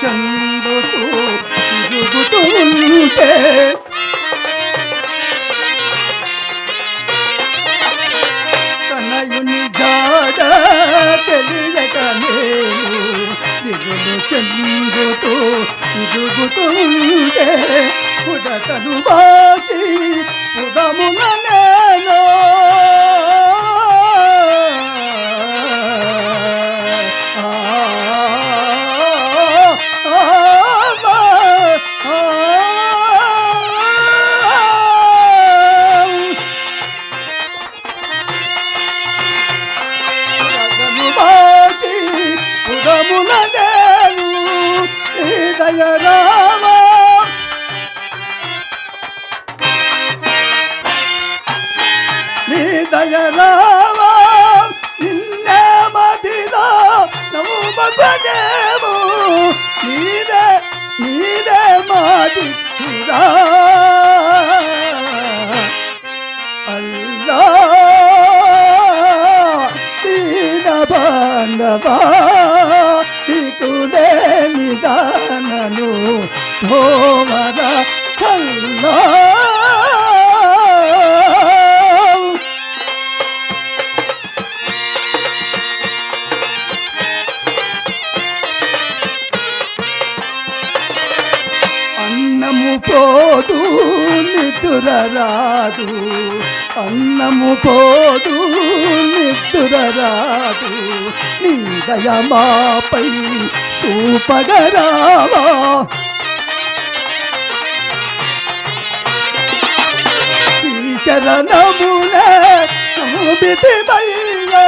చెందుతూ తిరుగుతుంటే తనయుని జాడ తెలియక నేను దిగులు చెందుతూ తిరుగుతుంటే ఉడతను బాచి ఉదమున నేను దయరావా నిన్నే మదిలో నవ్వుమగనేమో నీదే మాదిచ్చురా అల్లా దీన బాంధవా దిక్కులే నిదానను ధోమర కల్లా అన్నము పోదు నిద్ర రాదు అన్నము పోదు నిద్ర రాదు నీ దయమాపై చూపగరావా ఈ శరణములే నమ్మితివయ్యా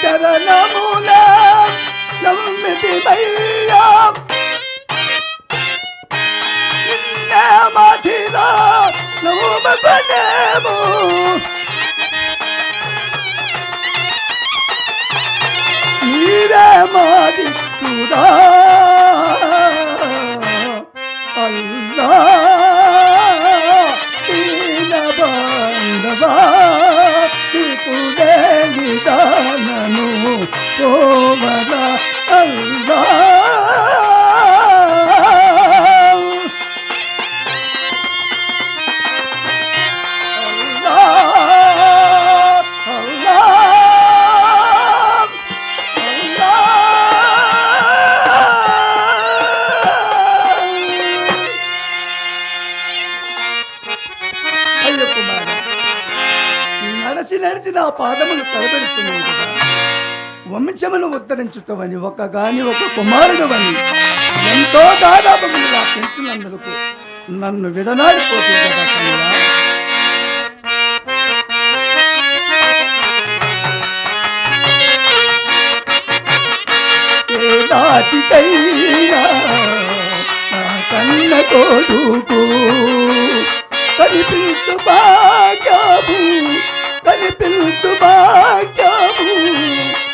చరణముల నమ్మితివయ్యా నిన్నే మదిలో నవ్వుమగనేమో నీవే మాదిక్కురా అల్లా దీన బాంధవా దిక్కులే నిదానను ధోమర అల్లా నడిచి నా పాదములు తలపెడుతున్నాను కదా వంశమును ఉద్ధరించుతావని ఒక కుమారుడవని ఎంతో దాదాపులు నా పెంచినందుకు నన్ను విడనాడిపోతుంది కదా కన్నా నాటికైనా నా కన్న కొడుకు కనిపించు భాగ్యము కనిపించు భాగ్యము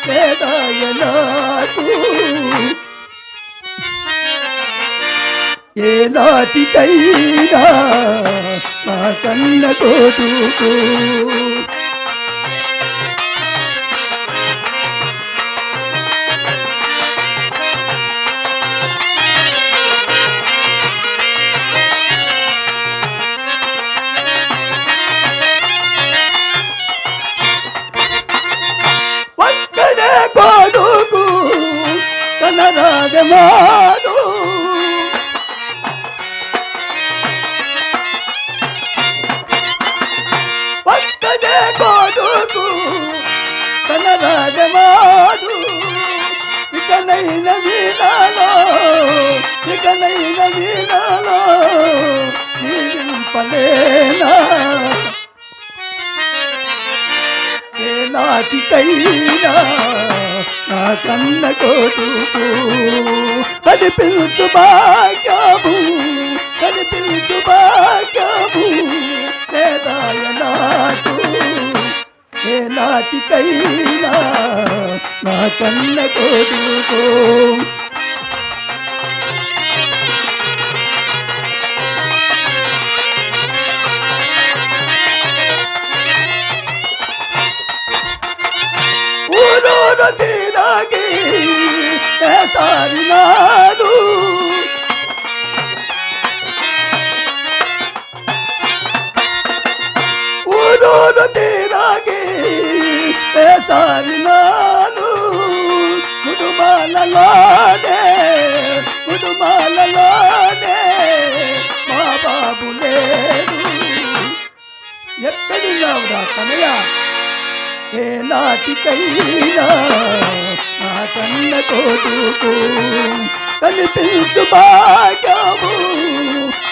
వేదాయనాకు ఏ నాటికైనా నా కన్న కొడుకు కొడుకు కనరాగమాడు పక్కనే కొడుకు కనరాగమాడు ఇకనైన వీణాలో జీవింపలేనా నాటికైనా నా కన్న కొడుకు కనిపించు భాగ్యము వేదాయనా నాటికైనా నా కన్న కొడుకు ఊరూరు తిరగి సారినాడు ఊరూరు తిరగి సారినాను కుటుంబాలలోనే మా బాబు లేడు ఎక్కడున్నావురా కనయ్య ఏ నాటికైనా నా కన్న కొడుకు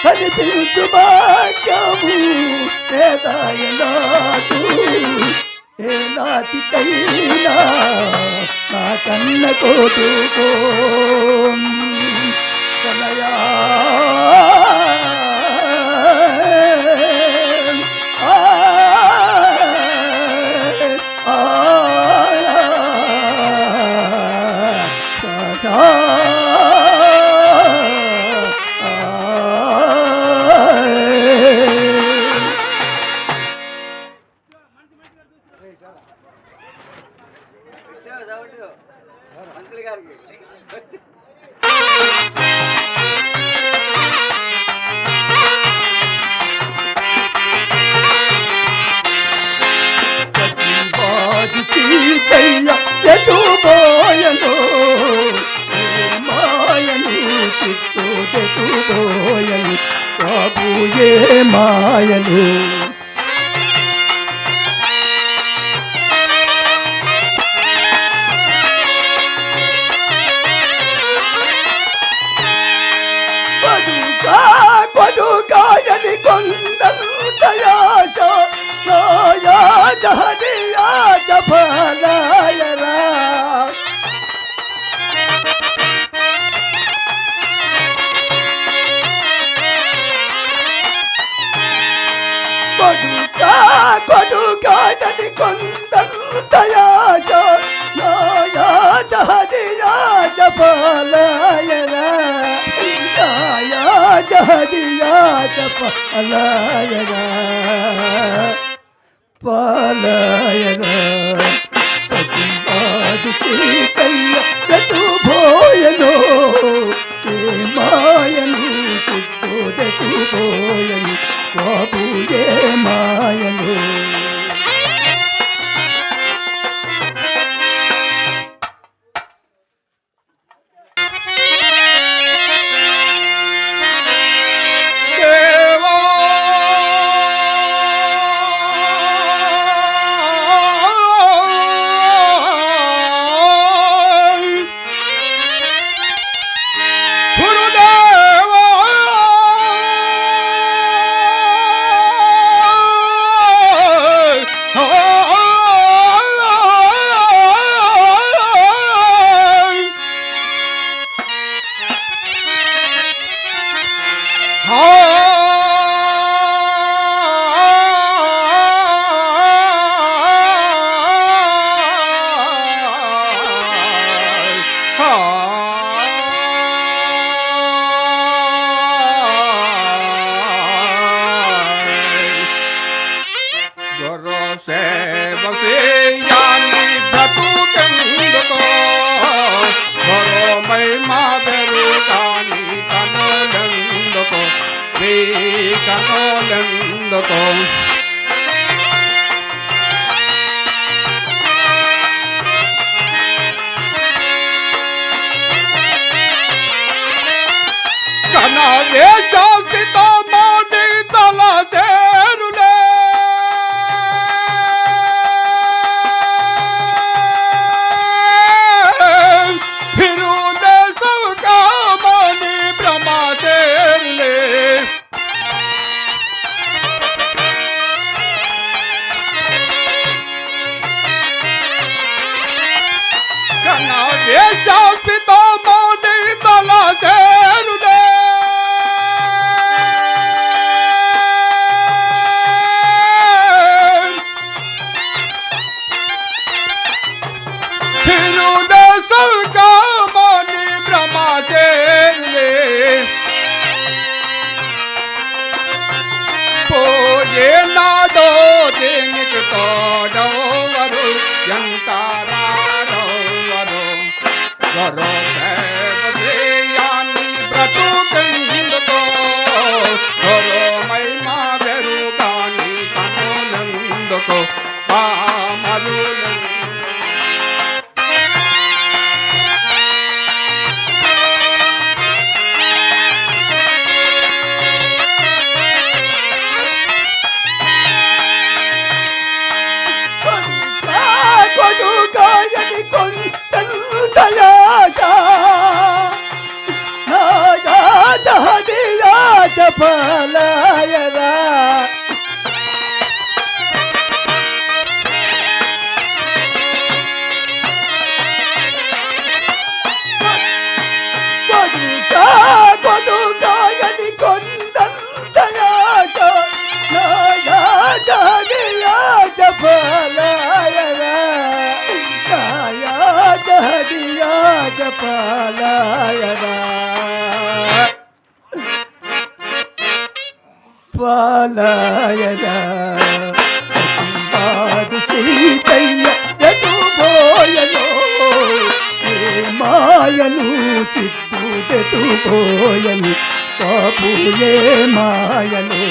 కనిపించు భాగ్యము ఏదాయనాడు ఏ నాటికైనా నా కన్న కొడుకు కనయా ఎటుపోయను మాయను చిత్తోయను బాబు ఏ మాయను కొడుకాయని కొందరు దయాశ నాయాచ హరియాచ ఫలాయరా కొడుకాయని కొందరు దయాశ నాయాచ హరియాచ ఫలాయరా జహదియాచ పాలయరా కయ్య ఎటు పోయను ఏ మాయను చిత్తోదెటు పోయను బాబు ఏ మాయను పాలాయరా బాదు సీతయ్య ఎటు పోయనో ఏ మాయను చిత్తూదెటు పోయను పాపు ఏ మాయను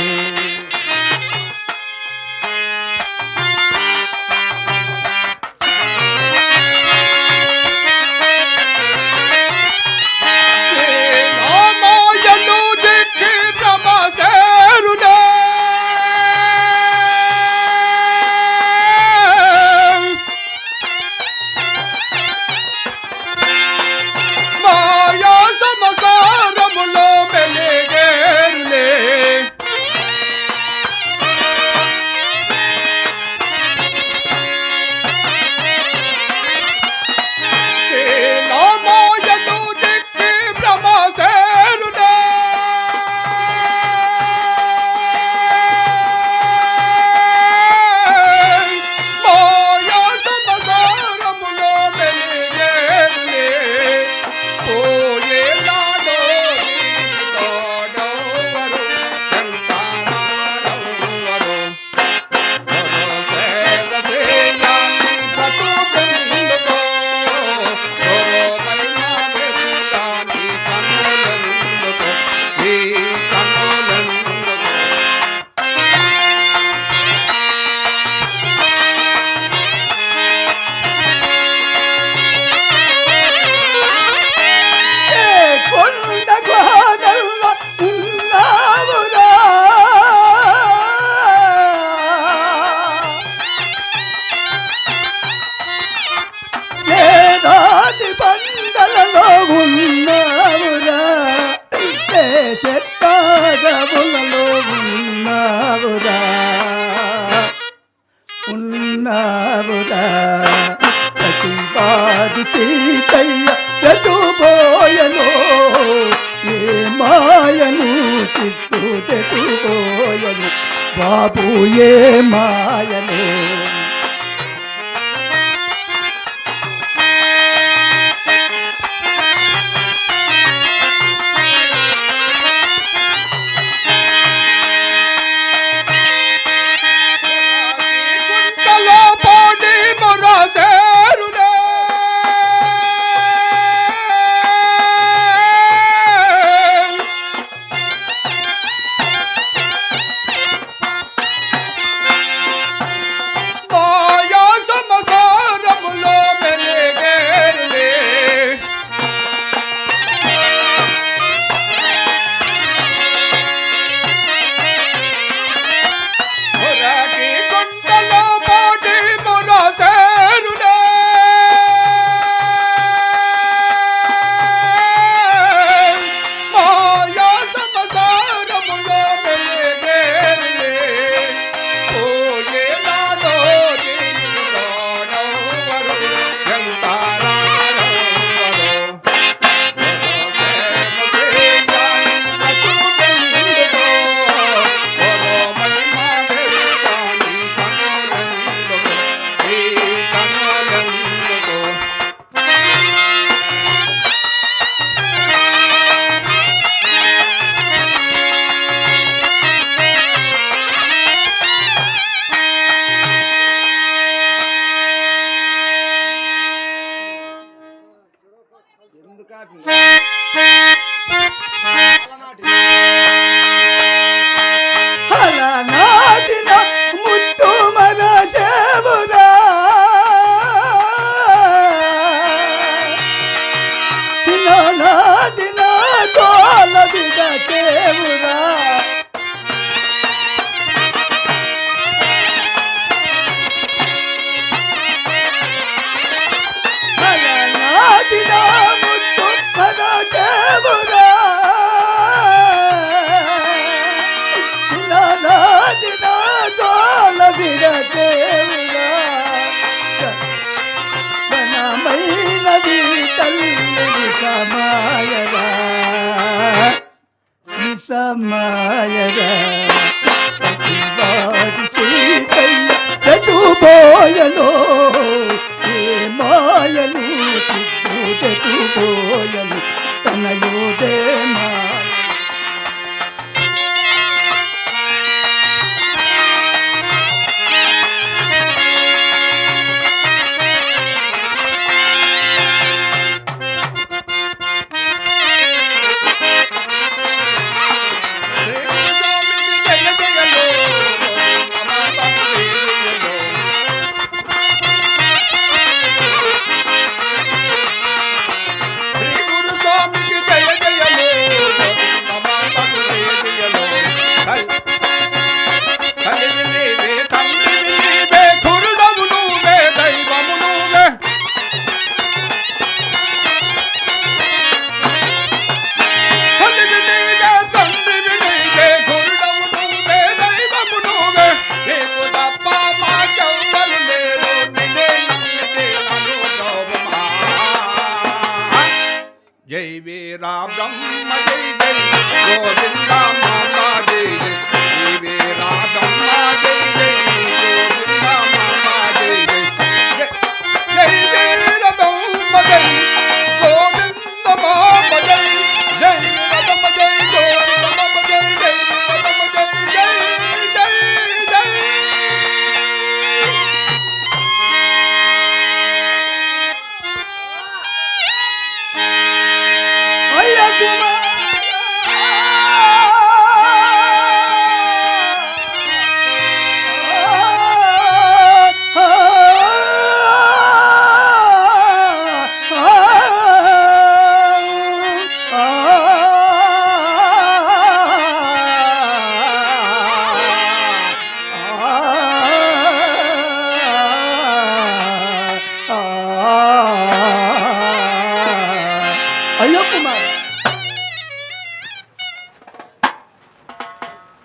ఉన్నావురా బాదు సీతయ్య ఎటు పోయనో ఏ మాయను చిత్తూదెటు పోయను బాబు ఏ మాయను అలనాటిన ముత్తు మన సేవురా చిన్ననాటిన తోల బిడ్డ సేవురా అలనాటిన ముత్తు వీరా బ్రహ్మ జై జై గోవింద మామ జై జై వీరా బ్రహ్మ జై జై గోవింద మామ జై జై జై వీర బ్రహ్మ జై గోవింద మామ జై జై బ్రహ్మ జై గోవింద మామ జై జై బ్రహ్మ జై జై జై జై అయ్య కుమార అయ్యో కుమార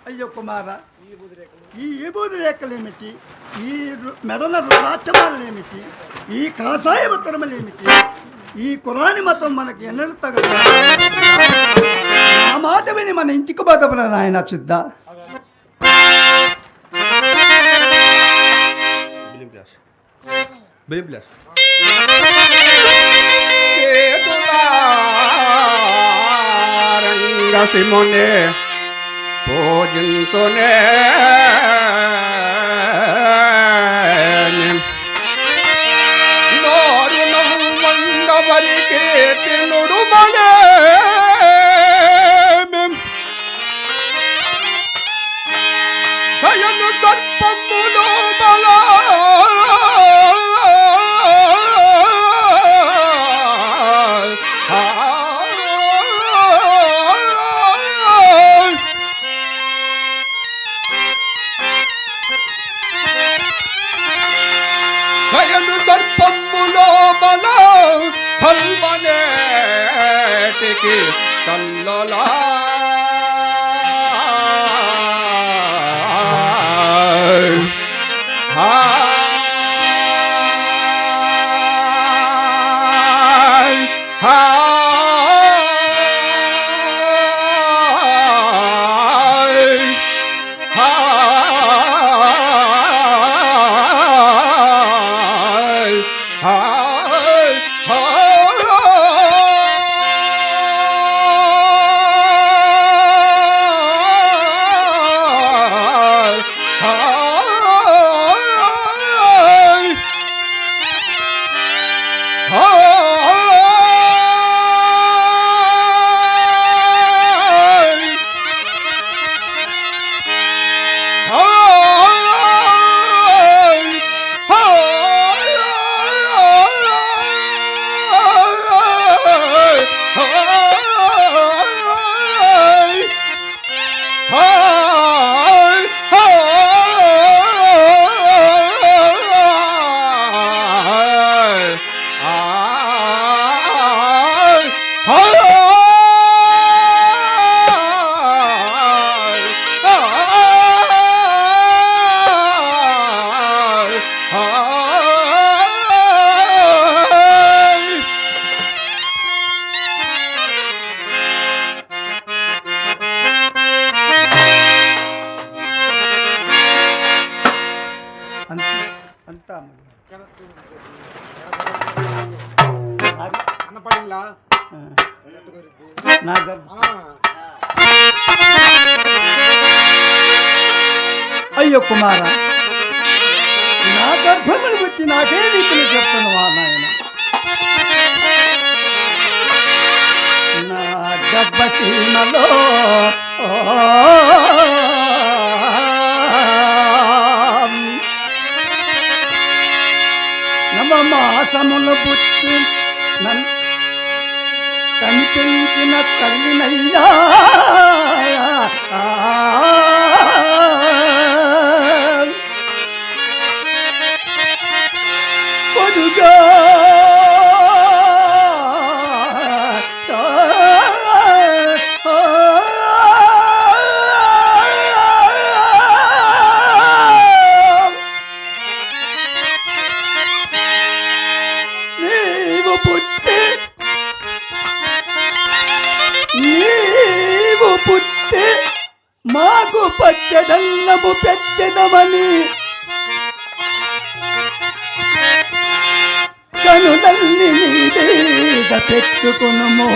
అయ్యో కుమార ఈ ఏబూది రేఖలేమిటి ఈ మెడల రుద్రాక్షమాలనేమిటి ఈ కాషాయ ఉత్తరములేమిటి ఈ కురాని మతం మనకి ఎన్నడూ తగదు ఆ మాట విని మన ఇంటికి బదపడ నాయన చిద్ద రంగసిమునే పూజించునే నోరు నవ్వంగవరికి తినుడు మనే దయను సర్పములు బలా దయను సర్పములో బల కల్వనేటికి కల్లలా అయ్యో కుమార నా గర్భమును బట్టి నాకే నీకులు చెప్తున్నావా నాయన నా గర్భసీమలో నవమాసములు పుట్టి కనిపించిన తల్లినయ్యా కొడుగా నీవు పుట్టి పెట్టుకునుము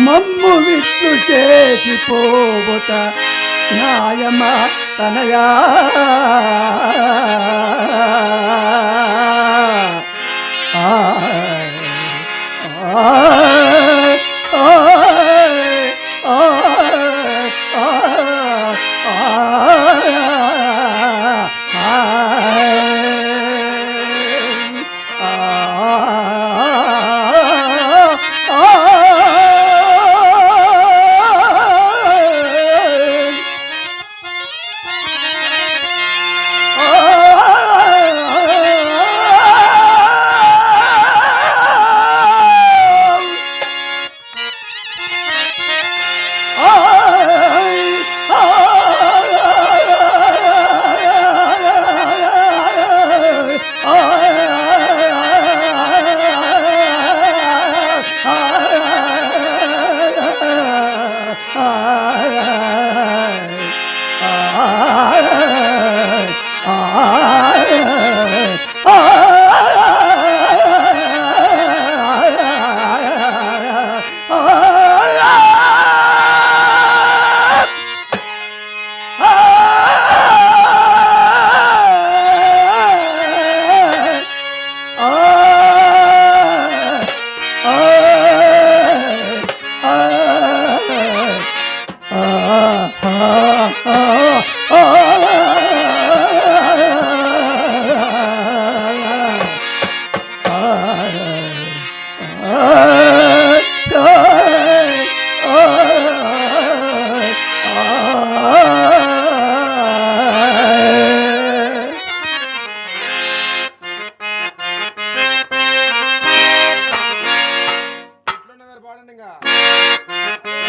మమ్ము విట్లు చేసిపోబుట న్యాయమా తనయా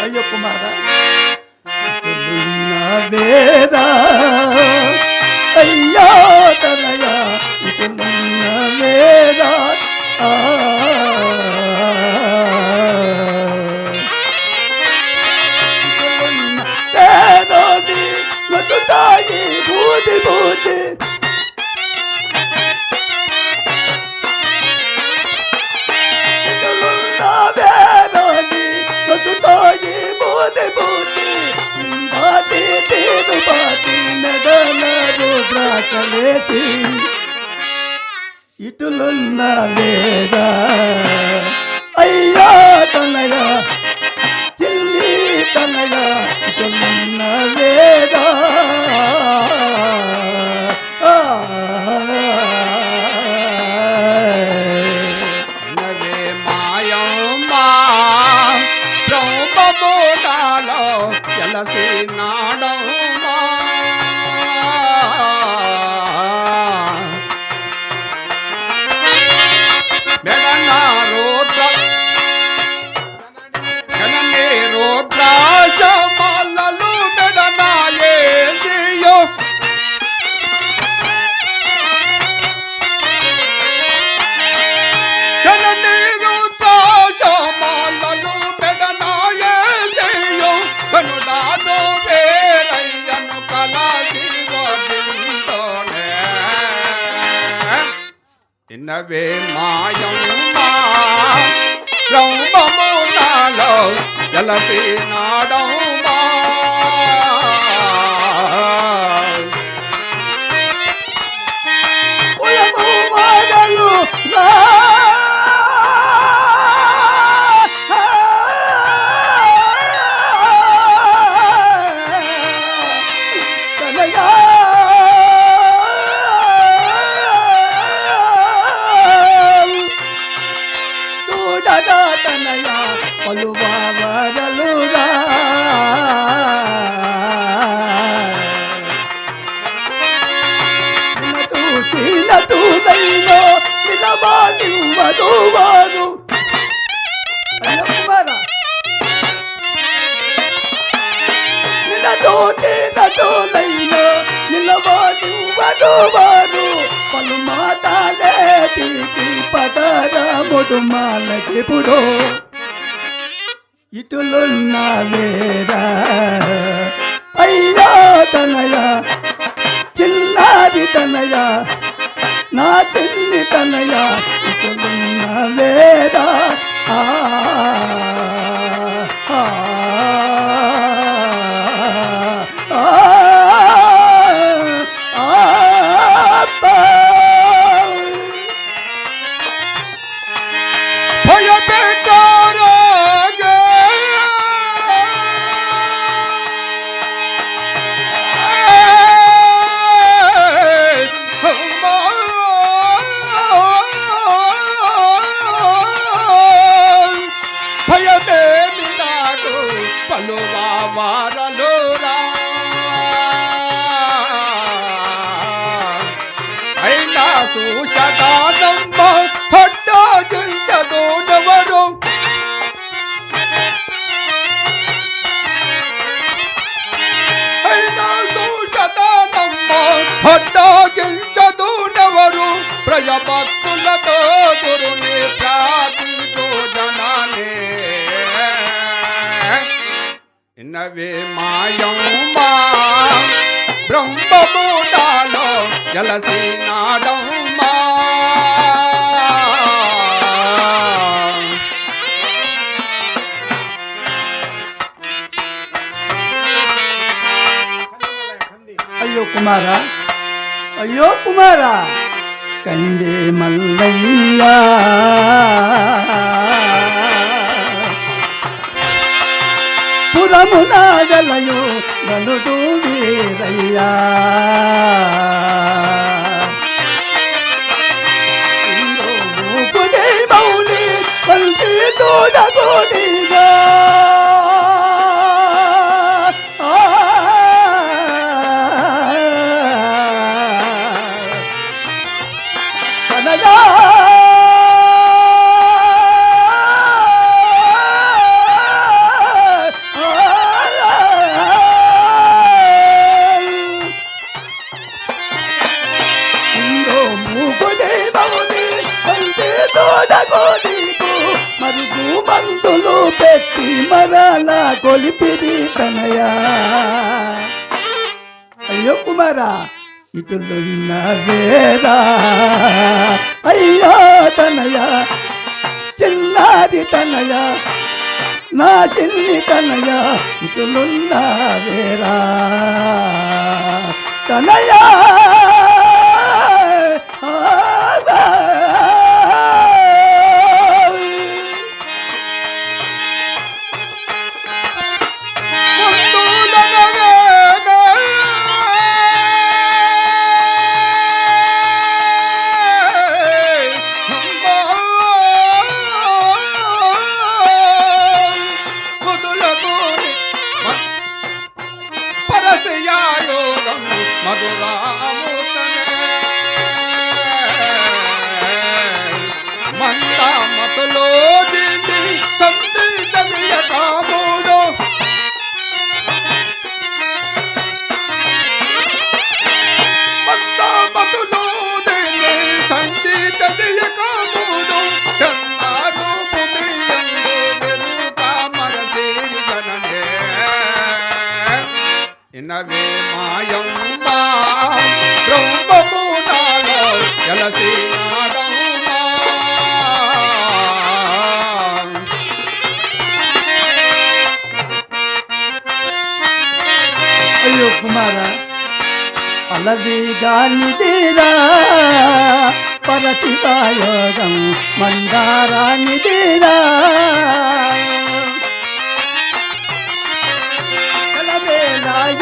అయ్యో కుమార వేదా అయ్యా తనయా ఇటున్న వేదా వేదోది మచుతాయి బూది బూది వేదోది మచుతాయి బూది బూది బాటి తీరు బాటి మెదల రుద్రాకలేసి ఇటులున్న వేద అయ్యా తనయ చిల్లి తనయ ఇటులున్న వేద నవే మాయమ్మా బ్రహ్మమోడాలో ఎలసి నాడమ్మా మెడన రోద్ర జననే రోద్రాశమాలలు మెడన ఏసియో జననే రోద్రాశమాలలు మెడన ఏసియో కనుడాదో వేరయ్యను కలాసి గోవిందోనే ఇన్నవే మాయమ్మా బ్రహ్మమునాలో జలసి నాడమ్మా కులము వాడలు తనయా చూడదా తనయా పలువారలుగా చూసిన తూదైలో నిలవాలి వధువారు కుమార నిలదోచిన తూదైలో నిలవాలి వధువారు పలు మాటలేటికి పదరముడు మాలకిపుడు ఇటులున్న వేరా అయ్యా తనయ చిన్నారి తనయ నా చిన్ని తనయ ఇటులున్న వేరా ఆ ఆ ಶತಾನಮ್ಮ ಹೊಟ್ಟೋಗಿಂಚದೋನವರು ಶತಾನಮ್ಮ ಹೊಟ್ಟೋಗಿಂಚದೋನವರು ಪ್ರಜಭಕ್తులతో గురుని ప్రార్థించు జనాలే ఇన్నవే మాయమ్మా బ్రహ్మమూడాలో జలసీనాడమ్మా అయ్యో కుమారా, అయ్యో కుమారా, కందే మల్లయ్యా పురమునాగలయో గనుడు వీరయ్యా మూకునే మౌలి పంచి తోడగోడిగా మరుగు మందులు పెట్టి మరలా కొలిపిది తనయా. అయ్యో కుమారా, ఇటులున్న వేరా అయ్యో తనయ, చిన్నారి తనయ, నా చిన్ని తనయ, ఇటులున్న వేరా తనయా. ఇన్నవే మాయమ్మా బ్రహ్మమూడాలో జలసీనాడమ్మా. అయ్యో కుమారా, అలవిగానిదిరా పరశివాయోగం మందారానిదిరా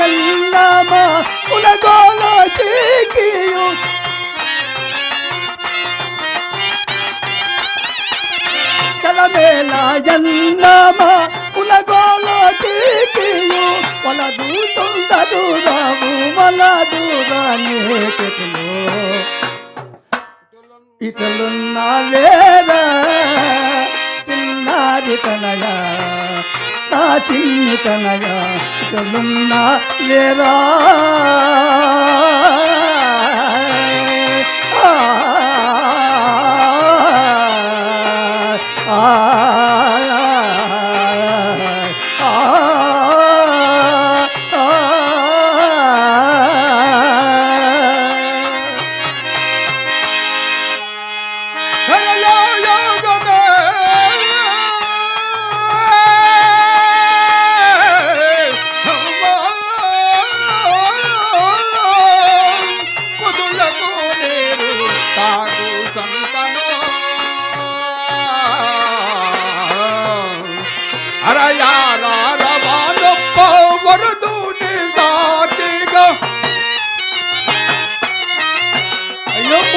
ఎల్లమ ఉలగోల చీకియు చలమేల ఎల్లమ ఉలగోల చీకియు వలదు తొందరు రావు వలదు రానే చెట్లు ఇటలున్న లేరా చిన్నారి తనయా, నా చిన్ని తనయా, ఇటలున్న లేరా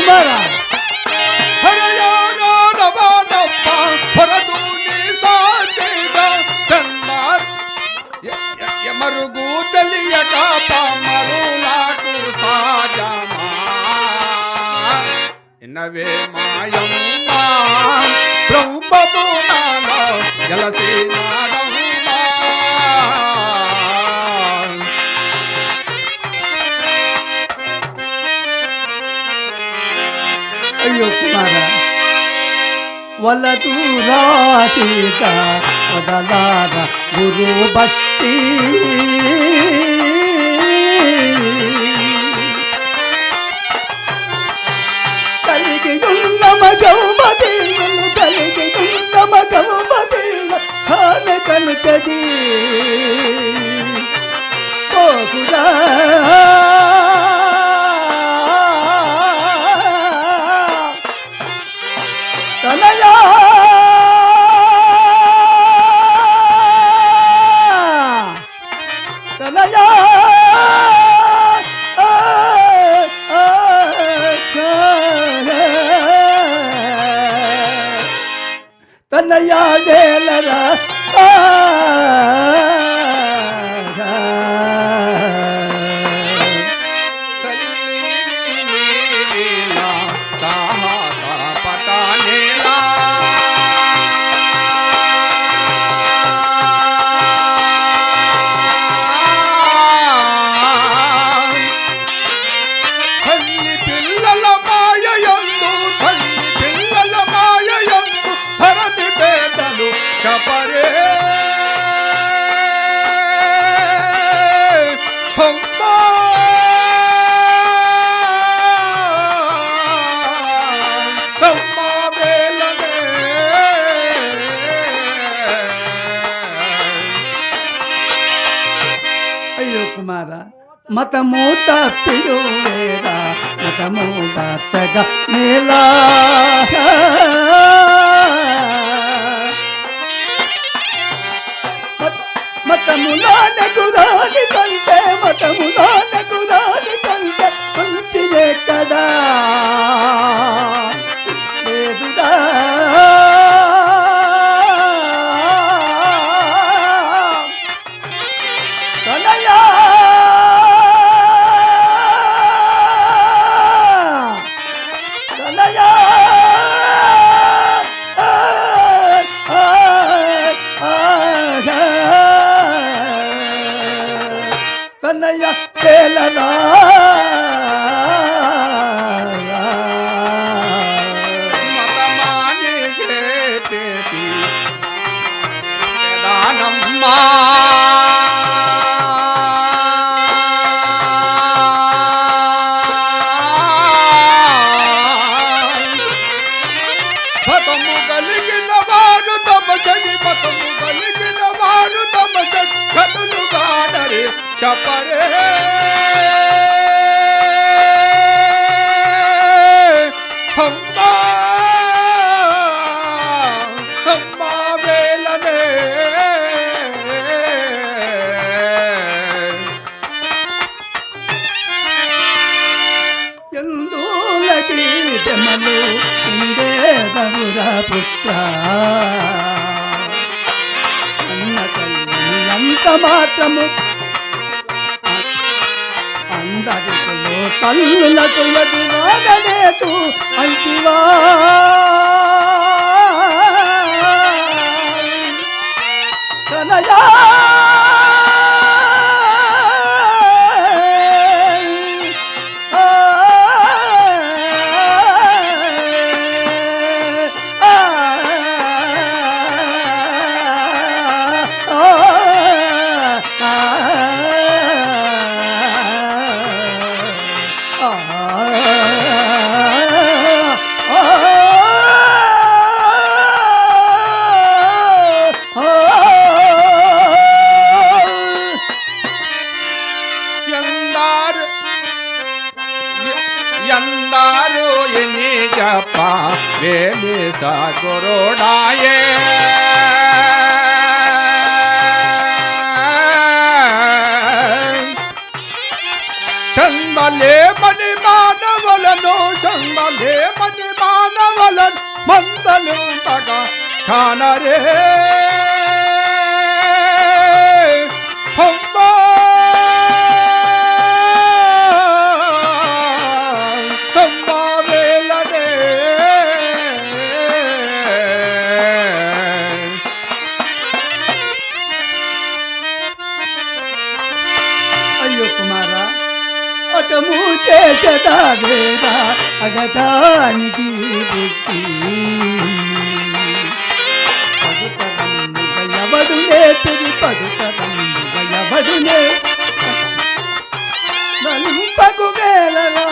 ಕುಮಾರ మరుగు తెలియక మరులాకు సాజమా ఇన్నవే మాయమ్మా బ్రహ్మము నాలో జలసి నాడమ్మా అయ్యో కుమార వలదూరా సీత వదలార గురు బస్తి కలిగి ఉన్న మగమదీలు కలిగి ఉన్న మగమదీలు ఖాన కనుకది పోకురా తనయా తనయా తనయా వేలరా అయ్యో కుమార మతము తప్పిడు వేరా మతము తప్పగ నేలా మతములోన గురాని కంటే మతములోన గురాని కంటే మంచి ఎక్కడా లేదుదా తనయా తనయా తనయ తేలరా మతమాని చేతి దానమ్మా మతము కలిగిన వారు తమ చెడి మతము కలిగిన వారు తమ చెడి కథలు గాడరే చెప్పరే అమ్మా అమ్మా వేలనే ఎందులకి జమలు ఇందే గౌర పుత్ర అన్న తల్లి అంత మాత్రము అందరిలో తల్లులకు ఎదురాగలేదు అంటివా తనయా ఎందారు ఎన్ని చెప్ప వేలి సాగురోడాయే చందలే మణి మానవులను చందలే ಕಾಣರೆ ಹೊಮ್ಮ ಹೊಮ್ಮ ವೇಲನೆ అయ్యో కుమార అటము చేసదావేరా అగటానికి బుద్ధి ఎవడునే తిరి ఎవడునే నలుపగు వేలరా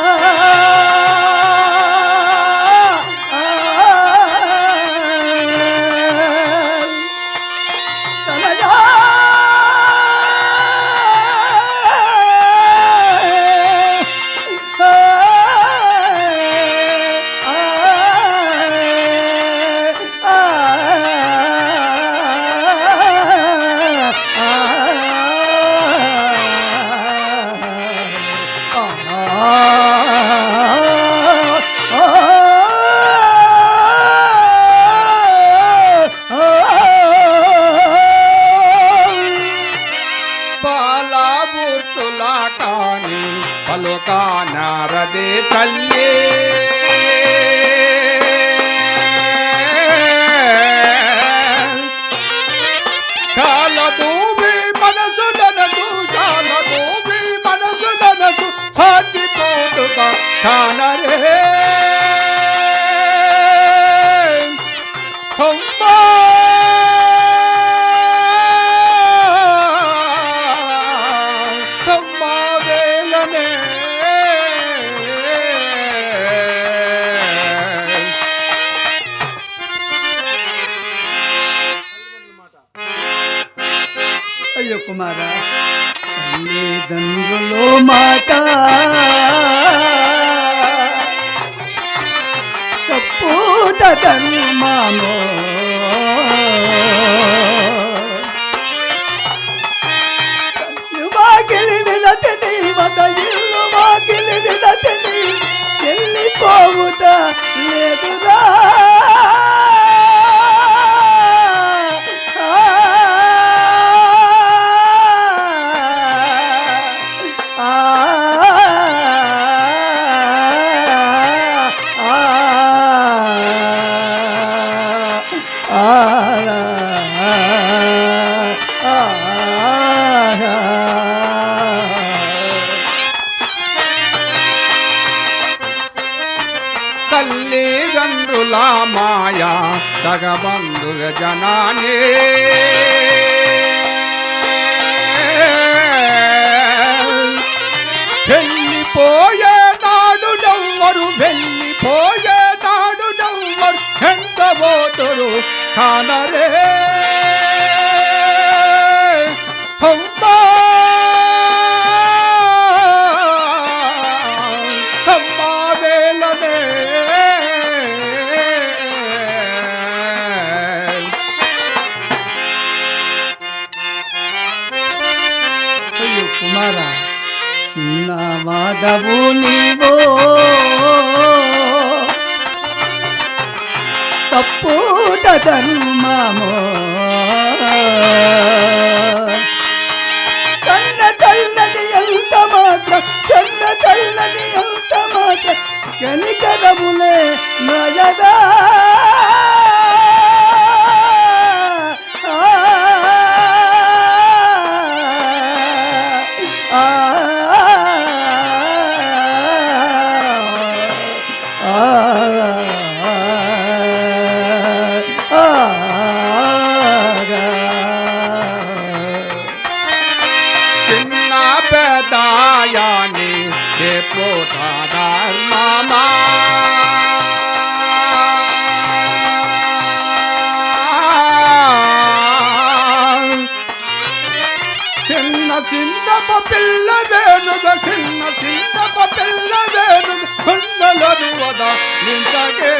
నారదే తల్లి చాలదూవి మనసు ననసు చాలదూవి మనసు ననసు సాచిపోటుగా కానరే హమ్మా అయ్యో కుమార తల్లిదండ్రులో మాట తప్పుట ధర్మమో వాకిలి విడచని వద ఇల్లు వాకిలి విడచని వెళ్ళిపోవుట లేదురా తల్లిదండ్రుల మాయా తగబంధుల జనానే వెళ్ళిపోయే నాడు నవ్వరు వెళ్ళిపోయే నాడు నవ్వరు ఎంత పోతురు కానరే హమ్మా హమ్మా వేలనే కుమార చిన్న మాధవు నీవో తప్పుట ధర్మమో కన్న తల్లని ఎంత మాత్రం కన్న తల్లని ఎంత మాత్రం కనికరములే నయదా చిన్న పెదాయాని పోతాదార్ మామా చిన్న చిన్నప పిల్ల వేణుగ చిన్న చిన్నప పిల్ల వేణుగ కొండలను వద నింతగే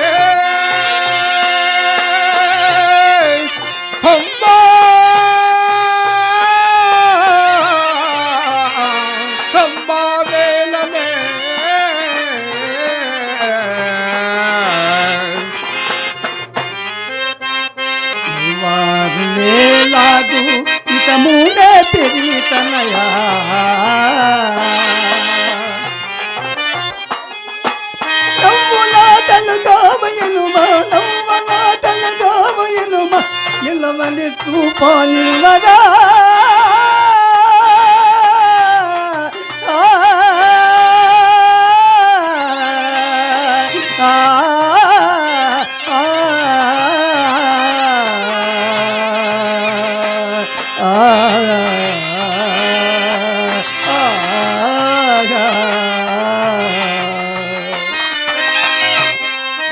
హమ్మా హమ్మా వేలనే తూపానిల్లగా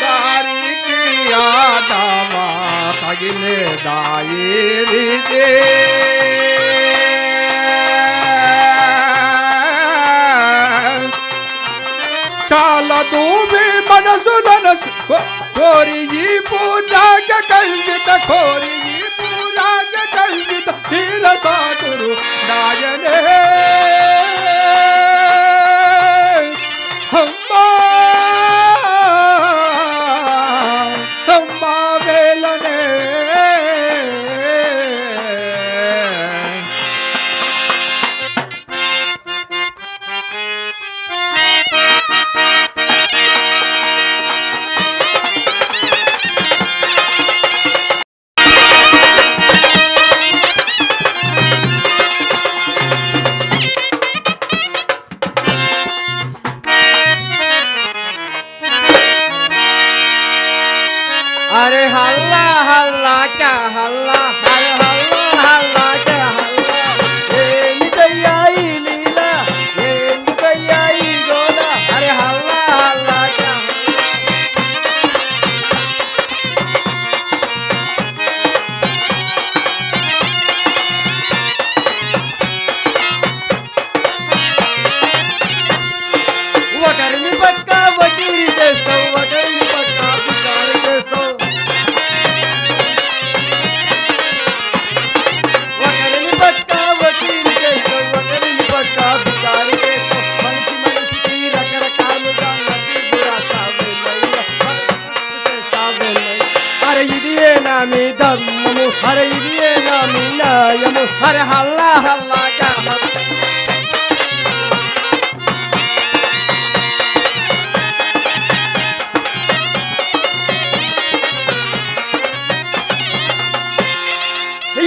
దారికి ఆదామా తగిలే దాయిరిదే చాలా దూమి మనసులను కోరి ఈ పూజాగ కల్విత కోరి ఈ పూజాగ కల్విత తీర సాతురు నాయనే అమ్మా అమ్మా వేలనే अरे हल्ला हल्ला क्या हल्ला अरे हल्ला हल्ला क्या हल्ला ये निकैयाई लीला ये निकैयाई गोला अरे हल्ला हल्ला क्या ఒకరిని పక్క వకీరి చేస్తావు ఒకరిని పక్క బికారి చేస్తావు ఒకరిని పక్క వకీరి చేస్తావు ఒకరిని పక్క బికారి చేస్తావు మనిషి మనిషికి రకరకాలుగా నసీబు రాస్తావు అరే ఇది నా మీ ధర్మము అరే ఇది నా మీ న్యాయము అరే హల్లా హల్లా క్యా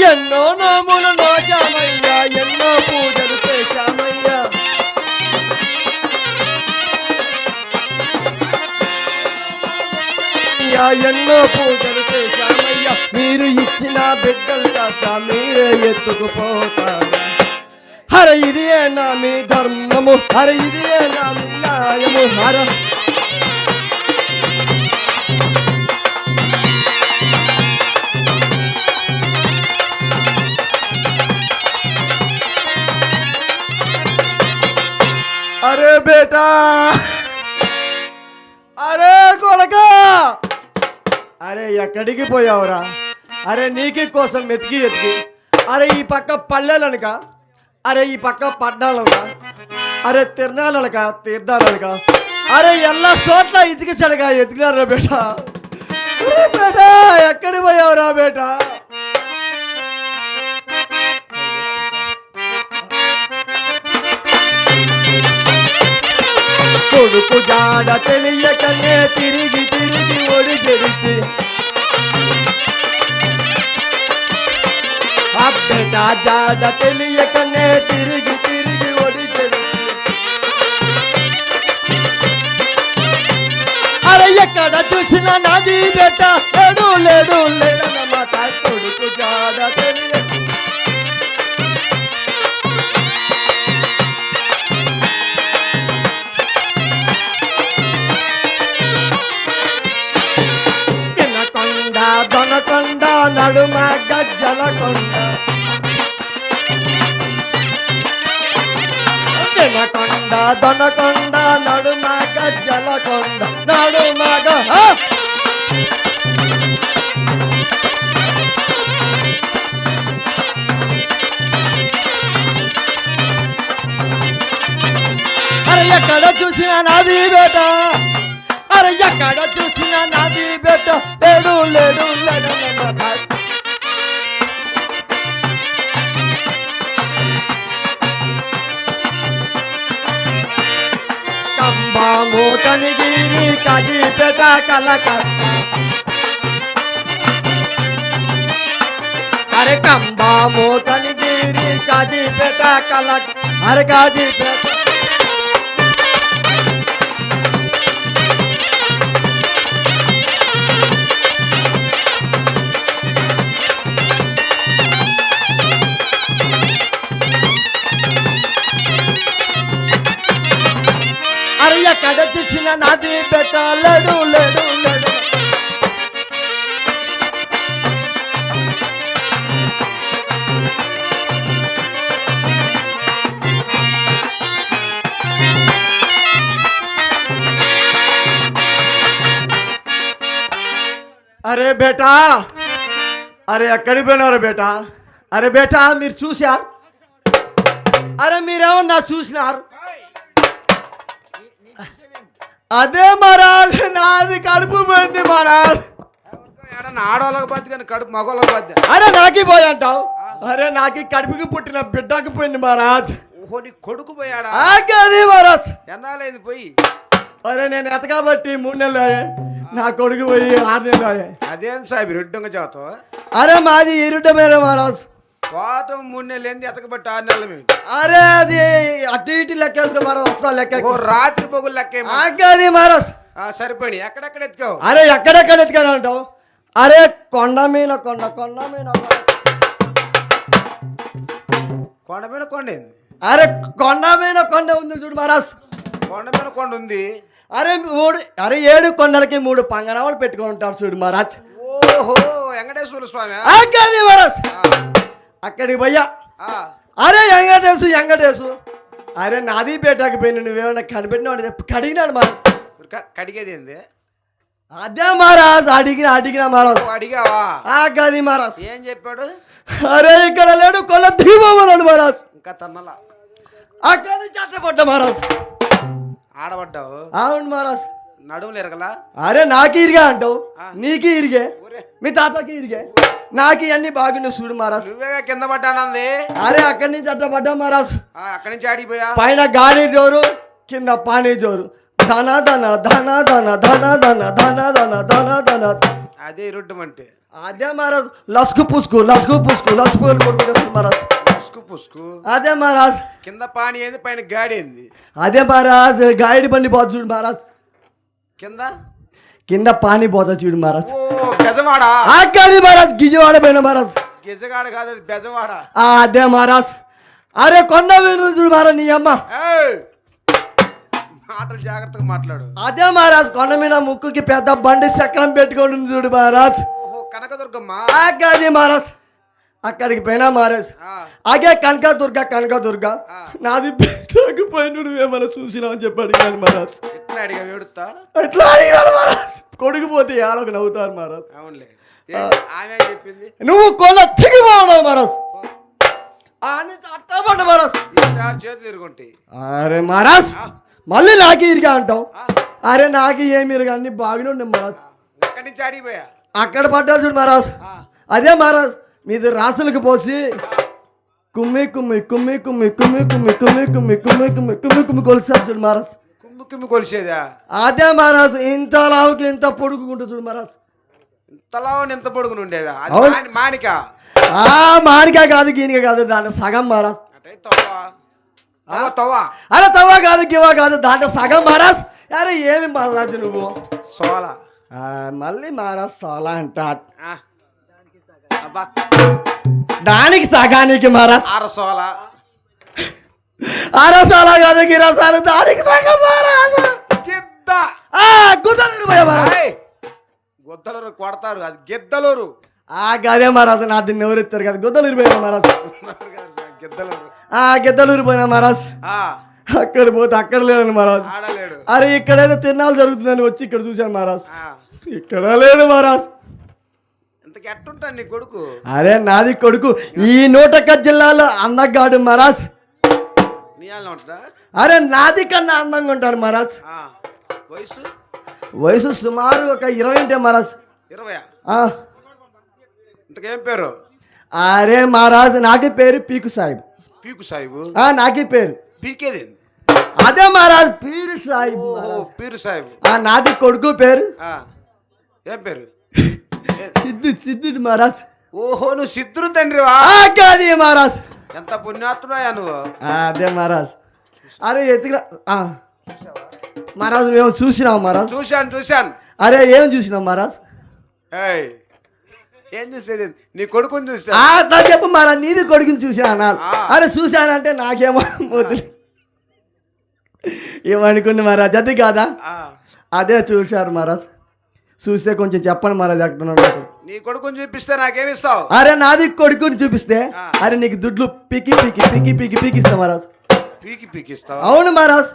ఎన్నో నోములు నోచామయ్యా ఎన్నో పూజలు చేశామయ్యా ఎన్నో పూజలు చేశామయ్యా మీరు ఇచ్చిన బిడ్డలు కాస్త మీరే ఎత్తుకుపోతారు హర ఇది నా మీ ధర్మము హర ఇది నా మీ న్యాయము హర अरे बेटा अरे కొడకా అరే ఎక్కడికి పోయావురా అరే నీకి కోసం ఎతికి ఎతికి అరే ఈ పక్క పల్లెలనక అరే ఈ పక్క పడ్డాలనక అరే తిరణాలనక తీర్థాలనక అరే ఎల్లా చోట్ల ఇతికి చెడగా ఎతికినారా బేటా అరే బేటా ఎక్కడికి పోయావురా బేటా కొడుకు జాడ తెలియకనే తిరిగి తిరిగి ఒడి చెడితే అబ్బెట జాడ తెలియకనే తిరిగి తిరిగి ఒడి చెడితే అరే ఎక్కడ చూసినా నాది బేట లేడు లేడు లేడన్నమాట కొడుకు జాడ తెలియ దొనకొండ నడుమ గజ్జల కొండ దొనకొండ దొనకొండ నడుమ గజ్జల కొండ నడుమగ అరే ఎక్కడ చూసినా నాది బేట అరే ఎక్కడ చూసినా నాది బేట లేడు లేడు కంబాము కనిగిరి కాజీపేట కలకత్తా అరే కంబాము కనిగిరి కాజీపేట కల అరే కాజీపేట అరే ఎక్కడ చూసిన నాది బెట్ట లేడు లేడు లేడు అరే బేటా అరే ఎక్కడికి పోయినారు బేటా అరే బేటా మీరు చూశారు అరే మీరేమన్నా చూసినారు అదే మహారాజ్ నాది కడుపు పోయింది మహారాజ్ ఆడవాళ్ళకి బద్ది కానీ కడుపు మగవాళ్ళకి బద్ది. అరే నాకి పోయి అంటావు అరే నాకి కడుపుకి పుట్టిన బిడ్డకి పోయింది మహారాజ్ ఓహో నీ కొడుకు పోయాడా? అది మహారాజ్ ఎన్నాలేదు పోయి? అరే నేను ఎతకబట్టి 3 నెలలు అయ్యే నా కొడుకు పోయి 6 నెలలు అయ్యే. అదేం సాబ్ రెడ్డంగా చదువుతావు? అరే మాది ఇరుటమేరే మహారాజ్ పోవటం 3 నెలలు ఏంది ఎతకబట్టి 6 నెలలు మేము. అరే అది అటు ఇటు లెక్కేసుకో మహారాజ్ వస్తా లెక్క ఓ రాత్రి పొగులు లెక్క అది మహారాజ్ సరిపోయి ఎక్కడెక్కడ ఎత్తుకావు? అరే ఎక్కడెక్కడ ఎత్తుకాను అంటావు అరే కొండ మీద కొండ కొండ మీద కొండ మీద కొండ ఏంది? అరే కొండ మీద కొండ ఉంది చూడు మహారాజ్ కొండ మీద కొండ ఉంది. అరే 7 కొండలకి 3 పంగనామాలు పెట్టుకొని ఉంటారు చూడు మహారాజ్ ఓహో వెంకటేశ్వర స్వామి. అది మహారాజ్ అక్కడికి పోయా అరే వెంకటేశు అరే నాది పేటకి పోయిన నువ్వేమన్నా కనిపెట్టిన కడిగినాడు మహారాజ్. కడిగేది ఏంది? అదే మహారాజ్ అడిగిన మహారాజ్. అడిగావా? గది మహారాజ్ ఏం చెప్పాడు? అరే ఇక్కడ లేడు కొల్ల దీపమన్నాడు మహారాజ్. ఇంకా తన్నలా అక్కడ నుంచి అట్టపడ్డా మహారాజ్. ఆడబడ్డావు? అవును మహారాజ్. నడుములు ఎరగలా? అరే నాకి ఇరిగా అంటావు నీకి ఇరిగే ఊరే మీ తాతకి ఇరిగే నాకు ఇవన్నీ బాగున్నాయి చూడు మహారాజ్. నువ్వేగా కింద పడ్డానంది. అరే అక్కడి నుంచి అట్టపడ్డా మహారాజ్. అక్కడి నుంచి ఆడిపోయా? పైన గాలి జోరు కింద పానీ జోరు ధన ధన ధన ధన ధన ధన ధన ధన ధన ధన అదే ఇరుడ్డం అంటే. అదే మహారాజ్ లస్కు పుస్కు కొట్టుకుంటా మహారాజ్. పుస్కు పుస్కు అదే మహారాజ్. కింద పాని ఏంది పైన గాడి ఏంది? అదే మహారాజ్ గాయడి బండి పోతా చూడు మహారాజ్. కింద పానీ పోతా చూడు మహారాజ్. ఓ బెజవాడ? ఆగాది మహారాజ్ గిజవాడ పోయిన మహారాజ్. గిజగాడ కాదు అది బెజవాడ. అదే మహారాజ్. అరే కొండ వీడు చూడు మహారాజ్ నీ అమ్మ. మాటలు జాగ్రత్తగా మాట్లాడు. అదే మహారాజ్ కొండ మీద ముక్కుకి పెద్ద బండి చక్రం పెట్టుకొని చూడు మహారాజ్. ఓహో కనకదుర్గమ్మ. ఆగాది మహారాజ్. అక్కడికి పోయినా మహారాజ్. ఆగే కనకదుర్గ నాది పెట్టకు పోయి నువ్వేమన్నా చూసినావు అని చెప్పి అడిగాను మహారాజ్. ఎట్లా అడిగా వేడుతా? ఎట్లా అడిగాను మహారాజ్. కొడుకుపోతే ఏడొక నవ్వుతారు మహారాజ్. అవునులే. ఆమె చెప్పింది నువ్వు కొల తెగిపోవడం మహారాజ్. అట్టబడ్డ మహారాజ్. ఈసారి చేతులు ఇరుగుంటాయి. అరే మహారాజ్ మళ్ళీ నాకి ఇరిగా అంటావు. అరే నాకి ఏమి ఇరుగా అన్ని బాగానే ఉండే మహారాజ్. ఎక్కడి నుంచి అడిగిపోయా? అక్కడ పడ్డారు చూడు మహారాజ్. అదే మహారాజ్ మీది రాసులకు పోసి కుమ్మి కుమ్మి కుమ్మి కుమ్మి కుమ్మి కుమ్మి కుమ్మి కుమ్మి కుమ్మి కుమ్మి కుమ్మి కుమ్మి కొలిసారు చూడు మహారాజ్. కుమ్మి కుమ్మి కొలిసేదా? అదే మహారాజ్ ఇంత లావుకి ఇంత పొడుగుకుంటూ చూడు మహారాజ్. ఇంతలా ఎంత పొడుగును ఉండేదా? అవును. మానిక? మానిక కాదు గీనిక కాదు దాంట్లో సగం మహారాజ్. అరే తవ్వ కాదు గివా కాదు దాంట్లో సగం మహారాజ్. అరే ఏమి మహారాజ్ నువ్వు సోలా మళ్ళీ మహారాజ్ సోలా అంట దానికి సగానికి మహారాజ్. అరసోలా కాదు గిరసాలు దానికి సగం మహారాజ్. గుద్దలూరు కొడతారు అది గిద్దలూరు. గదే మహారాజ్ నా దీన్ని ఎవరు ఎత్తారు కదా గుద్దలూరు పోయినా మహారాజ్. గిద్దలూరు గిద్దలూరు పోయినా మహారాజ్. అక్కడ పోతే అక్కడ లేడు మహారాజ్. ఆడలేడు. అరే ఇక్కడైనా తిరణాలు జరుగుతుందని వచ్చి ఇక్కడ చూశాను మహారాజ్. ఇక్కడ లేదు మహారాజ్. ఇంతకి ఎట్టుంటాను నీ కొడుకు? అరే నాది కొడుకు ఈ 101 జిల్లాలో అందగాడు మహారాజ్. నీ వాళ్ళ ఉంటా? అరే నాది కన్నా అందంగా ఉంటాడు మహారాజ్. వయసు సుమారు ఒక 20 ఉంటే మహారాజ్. 20? ఇంతకేం పేరు? అరే మహారాజ్ నాకు పేరు పీకు సాహిబ్. పీకు సాహిబు? నాకి పేరు పీకేది? అదే మహారాజ్ పీరు సాహిబ్. పీరు సాహిబు. నాది కొడుకు పేరు ఏం పేరు? సిద్ధుడు మహారాజ్. ఓహో నువ్వు సిద్ధుడు తండ్రివా? కాదు మహారాజ్. ఎంత పుణ్యాత్ముడాయా నువ్వు? అదే మహారాజ్. అరే ఎత్తుగా మహారాజు మేము చూసినాం మహారాజ్. చూశాను. అరే ఏం చూసినాం మహారాజ్? ఏయ్ ఏం చూసేది? నీ కొడుకుని చూసా. చెప్పు మహారాజ్, నీది కొడుకుని చూసినా అన్నారు. అరే చూశానంటే నాకేమో వద్దు ఏమనుకుంది మహారాజ్, అది కాదా? అదే చూశారు మహారాజ్. చూస్తే కొంచెం చెప్పండి మహారాజ్ ఎక్కడ. నీ కొడుకుని చూపిస్తే నాకేమిస్తావు? అరే నాది కొడుకుని చూపిస్తే అరే నీకు దుడ్లు పీకి పీకి పీకి పీకి పీకి ఇస్తా మహారాజ్. పీకి ఇస్తావు? అవును మహారాజ్,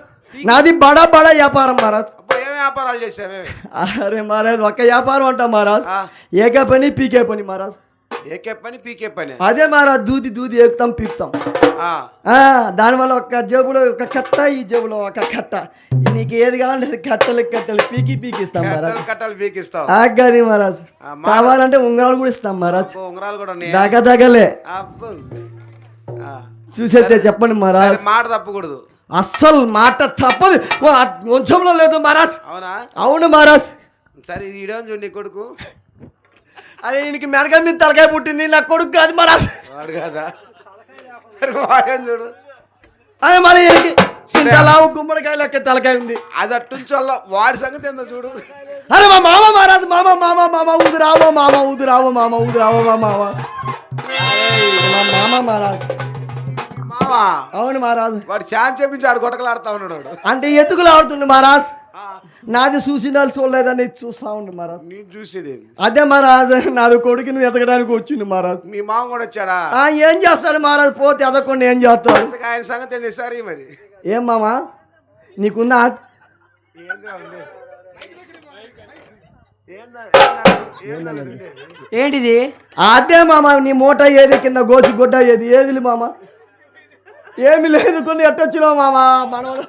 నాది బడా వ్యాపారం మహారాజ్. ఏం వ్యాపారాలు చేసావే? అరే మహారాజ్ ఒక్క వ్యాపారం అంటా మహారాజ్. ఏకే పని పీకే పని మహారాజ్. ఏకే పని పీకే పని? అదే మహారాజ్, దూది ఎక్కుతాం పీకుతాం. దానివల్ల ఒక జేబులో ఒక కట్ట, ఈ జేబులో ఒక కట్ట, నీకు ఏది కావాలంటే కట్టలు పీకి ఇస్తాం మహారాజ్. కట్టలు పీకిస్తావు? ఆగది మహారాజ్. కావాలంటే ఉంగరాలు కూడా ఇస్తాం మహారాజ్. ఉంగరాలు కూడా దగ్గలే చూసేస్తే చెప్పండి మహారాజ్. మాట తప్పకూడదు, అస్సలు మాట తప్పదు, వంశంలో లేదు మహారాజ్. అవునా? అవును మహారాజ్. సరే ఈడేం చూడు నీ కొడుకు. అరే ఈయనకి మెడక మీద తలకాయ పుట్టింది, నా కొడుకు కాదు మహారాజ్. వాడు కాదా? వాడేం చూడు. అదే మరి చింతలావు గుమ్మడికాయ లెక్క తలకాయ ఉంది. అది అట్టుంచోళ్ళ వాడి సంగతి ఏందో చూడు. అరే మా మామ మహారాజ్, మామ ఊదురావో మామ మహారాజ్. మామా? అవును మహారాజ్. వాడు ఛాన్స్ చెప్పించి ఆడు గొటకలాడుతా ఉన్నాడు. అంటే ఎత్తుకులు ఆడుతుండు మహారాజ్. నాది చూసిన చూడలేదని చూస్తా ఉండు మహారాజ్. నేను చూసేది అదే మహారాజ్, నాది కొడుకుని ఎతకడానికి వచ్చింది మహారాజ్. మీ మామ కూడా వచ్చాడా? ఏం చేస్తాడు మహారాజ్, పోతే ఎదగకుండా ఏం చేస్తాడు? ఆయన సంగతి ఏంది సార్ మరి? ఏం మామా నీకున్నా? ఏంటిది? అదే మామ, నీ మూట ఏది, కింద గోసి గుడ్డ ఏది, ఏది మామ? ఏమి లేదు, కొన్ని ఎట్టొచ్చినావు మామ. మనవడు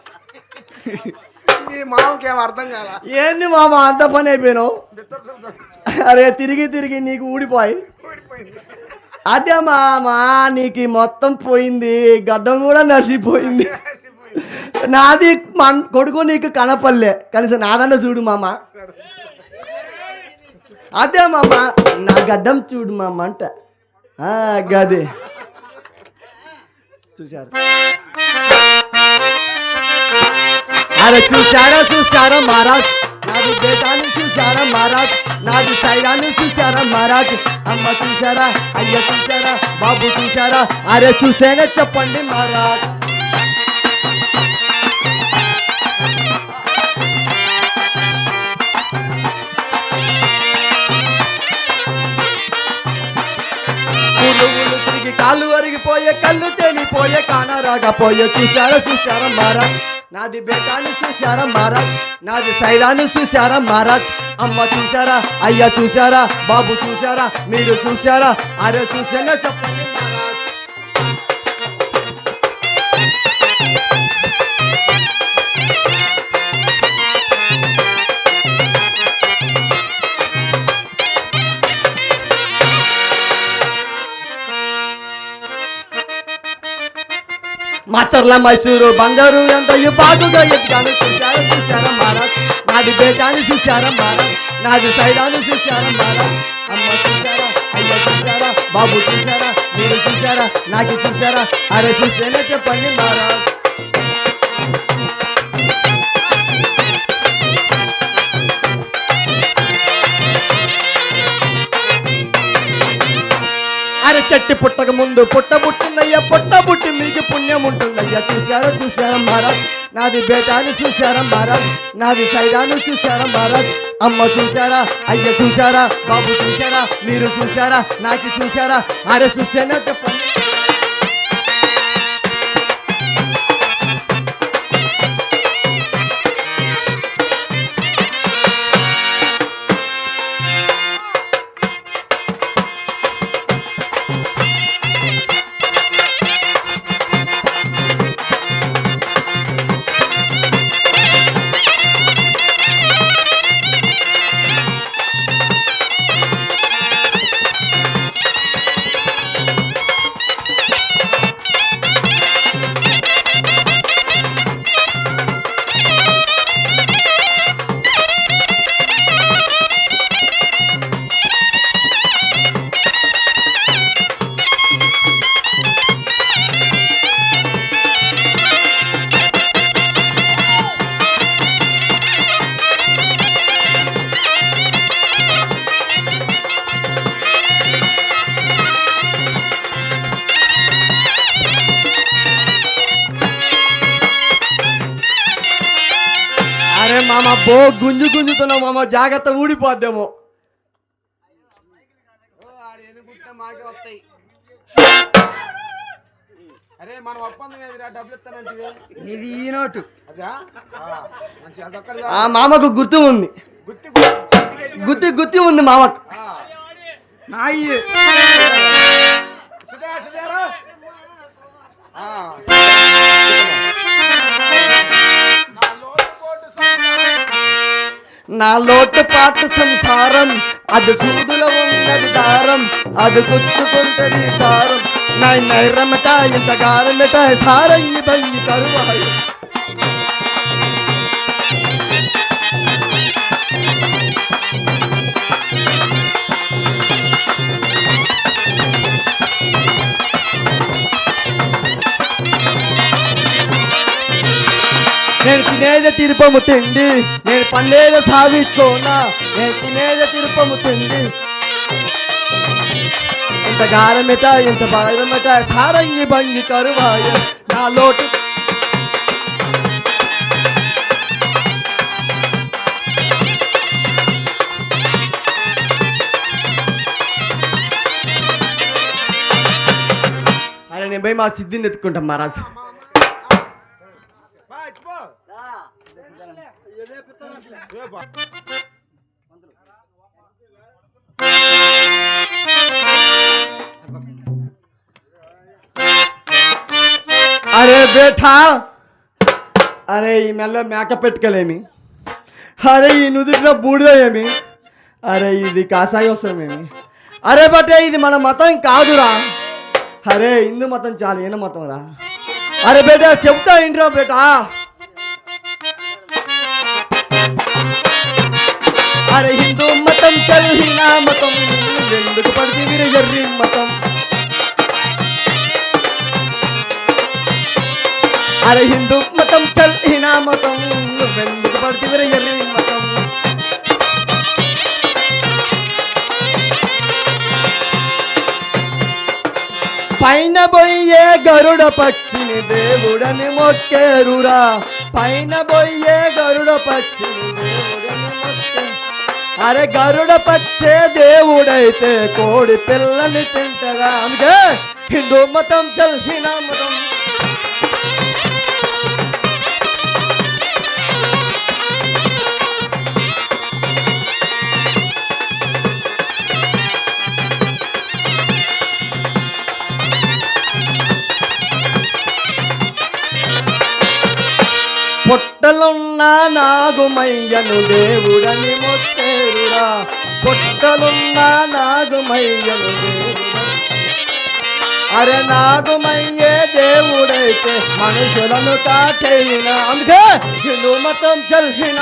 నీ మామకి ఏం అర్థం కాల. ఏంది మామ అంత పని అయిపోయినావు? అరే తిరిగి నీకు ఊడిపోయి. అదే మామ నీకు మొత్తం పోయింది, గడ్డం కూడా నసిపోయింది. నాది కొడుకు నీకు కనపల్లే, కనీసం నాదన్న చూడు మామ. అదే మామ నా గడ్డం చూడు మామ అంట. గదే చూశారు. అరే చూశారా మహారాజ్, నాది బేటాను చూశారా మహారాజ్, నాది సైరాను చూశారా మహారాజ్. అమ్మ చూశారా, అయ్య చూశారా, బాబు చూశారా, అరే చూసేనే చెప్పండి మహారాజ్. ఊళ్ళు తిరిగి కాళ్ళు అరిగిపోయే, కళ్ళు తేలిపోయే, కానరాకపోయే. చూశారా మహారాజ్, నాది బేటాను చూశారా మహారాజ్, నాది సైరాను చూశారా మహారాజ్. అమ్మ చూశారా, అయ్య చూశారా, బాబు చూశారా, మీరు చూశారా, అరే చూసేనే చెప్పండి మహారాజ్. మాచర్ల మైసూరు బంగారు ఎంత బాగుగా ఎత్తుగాను. చూశారా మహారాజ్, నాది బేటాను చూశారా మహారాజ్, నాది సైడాను చూశారా మహారాజ్. అమ్మ చూశారా, అయ్య చూశారా, బాబు చూశారా, మీరు చూశారా, నాకు చూశారా, అరే చూసేనే చెప్పండి మహారాజ్. అరే చెట్టు పుట్టక ముందు పుట్ట పుట్టిందయ్యా, పుట్ట పుట్టి మీకు పుణ్యం ఉంటుందయ్యా. చూశారా మహారాజ్, నాది బేటాను చూశారా మహారాజ్, నాది సైడాను చూశారా మహారాజ్. అమ్మ చూశారా, అయ్య చూశారా, బాబు చూశారా, మీరు చూశారా, నాకు చూశారా, అరే చూసేనా చెప్పండి. అబ్బో గుంజు గుంజుతున్నావు మామ, జాగ్రత్త ఊడిపోద్దేమో. మాకే వస్తాయి. అరే మనం ఒప్పందం ఏదిరా, డబ్బులు ఇస్తానంటే ఇది ఈ నోటు. అదా మంచి అదొక్కడి ఆ మామకు గుర్తు ఉంది, గుత్తి గుత్తి ఉంది మామకు. నా నా లోటు పాటు సంసారం, అది సూదులో ఉన్నది దారం, అది గుచ్చుకుంటది దారం. నైరమట ఇంత గారమట సారంగి బంగి తరువాయి. నేను తినేది తిరుపము తిండి, నేను పండేది సావిట్లోనా, నేను తినేది తిరుపము తిండి. ఇంత గారమిట ఇంత బారమిట సారంగి బంగి కరువాయ. నా లోటు అరే నేను పోయి మా సిద్ధిని ఎత్తుకుంటాం మహారాజ్. అరే బేఠా, అరే ఈ మెల్ల మేక పెట్టుకోలేమి, అరే ఈ నుదుటిలో బూడిద ఏమి, అరే ఇది కాసాయి వస్తామేమి. అరే బట్టే ఇది మన మతం కాదురా, అరే హిందూ మతం చాలా ఏన మతం రా. అరే బేటా చెప్తా ఏంట్రా బేటా. అరే హిందూ మతం చల్లిన మతం, ఎందుకు పడితే మీరు ఎర్రి మతం. అరే హిందూ మతం చల్లిన మతం, ఎందుకు పడితే మీరు ఎర్రి మతం. పైన బొయ్యే గరుడ పక్షిని దేవుడని మొక్కేరురా, పైన బొయ్యే గరుడ పక్షిని దేవుడని మొక్కే. అరే గరుడ పక్షే దేవుడైతే కోడి పిల్లని తింటరా. అందుకే హిందూ మతం చల్లిన మతం. పొట్టలున్న నాగుమయ్యను దేవుడని మొక్కేరురా, పొట్టలున్న నాగుమయ్యను దేవుడని. అరే నాగుమయ్యే దేవుడైతే మనుషులను తాటేయిన. అందుకే హిందూ మతం చల్లిన.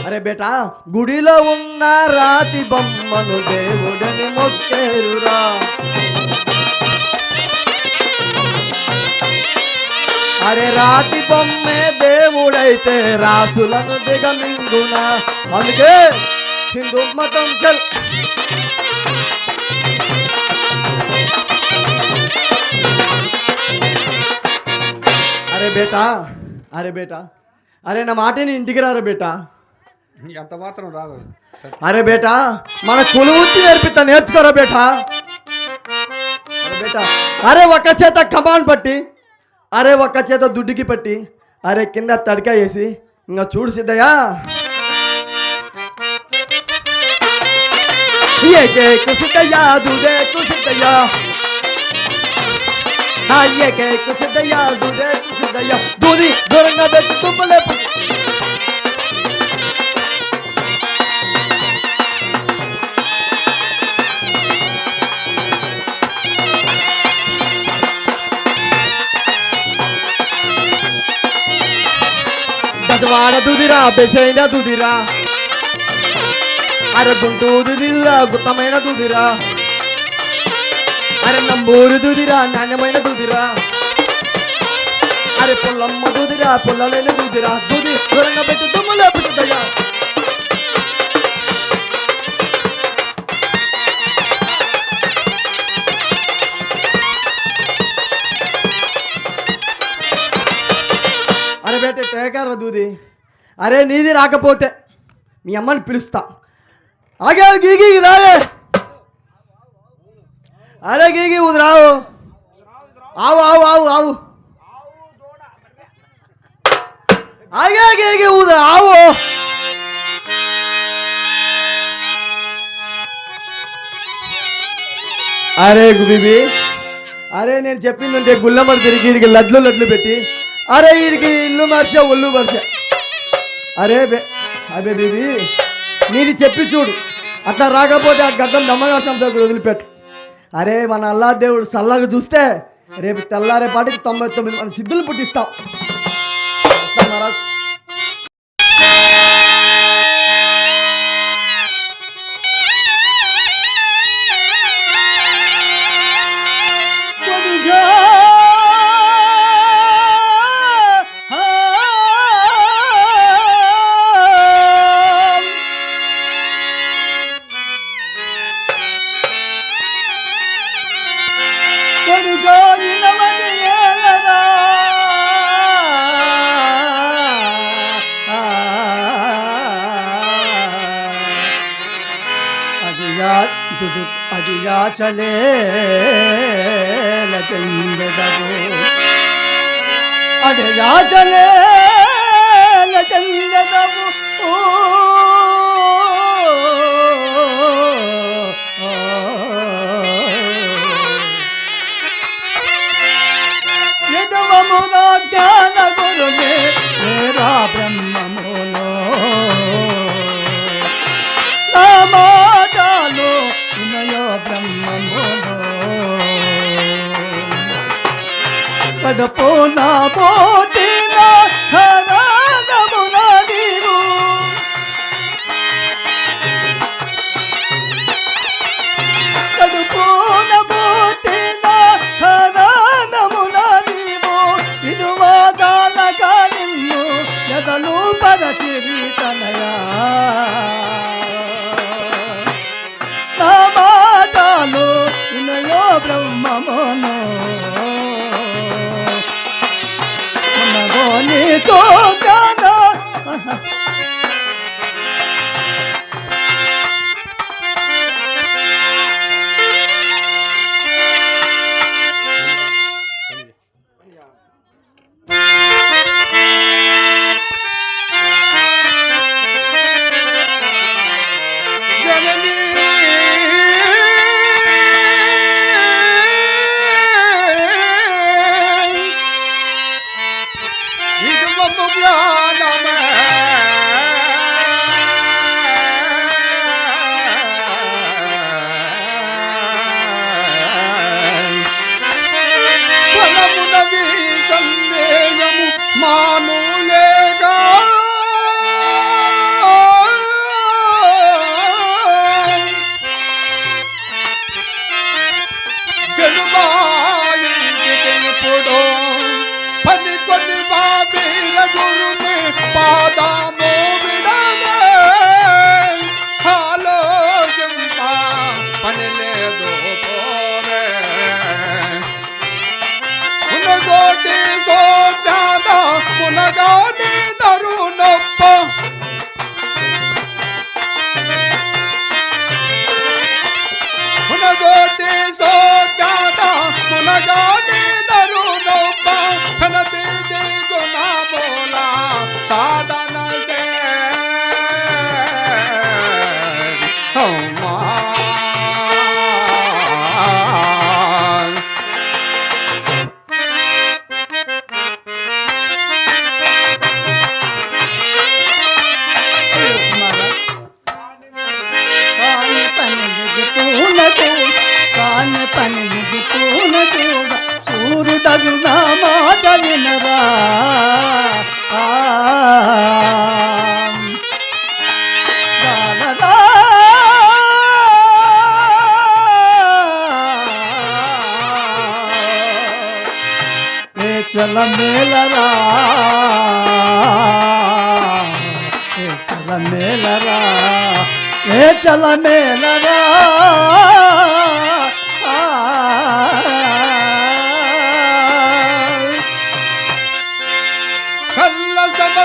అరే బేటా గుడిలో ఉన్న రాతి బొమ్మను దేవుడని మొక్కేరురా. అరే రాతి బొమ్మే దేవుడైతే రాసులను దిగమింగున. అందుకే హిందూ మతం చల్. అరే బేటా, అరే బేటా, అరే నా మాటని ఇంటికి రారా బేటా. ఎంత మాత్రం రాదు. అరే బేటా మన కులవృత్తి నేర్పిస్తా, నేర్చుకోరా బేటా. అరే బేటా, అరే ఒక్క చేత కమాన్ పట్టి, అరే ఒక్క చేత దుడ్డుకి పట్టి, అరే కింద తడిక వేసి ఇంకా చూడు సిద్ధయ్యా. ఏకేకు సిద్ధయ్యా దుదేకు సిద్ధయ్యా, ఏకేకు సిద్ధయ్యా దుదేకు సిద్ధయ్యా. దూరి దూరంగా పెట్టి తుమ్మలే. గజవాడ దుదిరా, బెసైన దుదిరా, అరే గుంటూరు దుదిరా, గుత్తమైన దుదిరా, అరే నంబూరు దుదిరా, నాణ్యమైన దుదిరా, అరే పుల్లమ్మ దుదిరా, పుల్లలేని దుదిరా. దుది దూరంగా పెట్టి దుమ్ములో పెట్టుదయ్యా. ఎక్కడికారా దూది? అరే నీది రాకపోతే మీ అమ్మని పిలుస్తా. ఆగే గీగి రావే. అరే గీగి ఊది రావు. ఆవు ఆవు ఆవు ఆవు ఆగే గీగి ఊది ఆవు. అరే గుబిబి, అరే నేను చెప్పిందంటే గుల్లమడి తిరిగి వీడికి లడ్లు పెట్టి, అరే వీడికి ఇల్లు మార్చా ఒళ్ళు మార్చా. అరే అబే బేబీ, నీది చెప్పి చూడు. అట్లా రాకపోతే ఆ గడ్డం దమ్మగాసం దగ్గర వదిలిపెట్టు. అరే మన అల్లా దేవుడు సల్లగా చూస్తే రేపు తెల్లారేపాటికి 99 మన సిద్ధులు పుట్టిస్తాం. మహారాజ్ అదిగా చలే చందదవు అదిగా చలే చందదవు యదవమునా జ్ఞాన గురుమే మేరా బ్రహ్మమునో నామాదాలో వినయో బ్రహ్మమునో పడపోనా పోటీనా హరాగమునా నీవు పడపోన పోటీనా హరాగమునా నీవు ఇదువాదాలగా నిన్ను ఎదలు పరచిరి తనయా నామాదాలో వినయో బ్రహ్మమునో మనగోని చోకనా మానులేగా జనుమాయింటికిప్పుడు పని కొన్ని బాబీల గురుని పాదము విడలే ఆలోచింప పని లేదు పోరే మునగోటి సోజాద మునగాని నరునొప్ప మునగోటి సోజాద మునగాని నరునొప్ప కనతి గుణ మూల సాధన సే సూర్యుడగు నా మాట వినరా చల మేలరా చల మేలరా చల మేలరా కల్ల సమ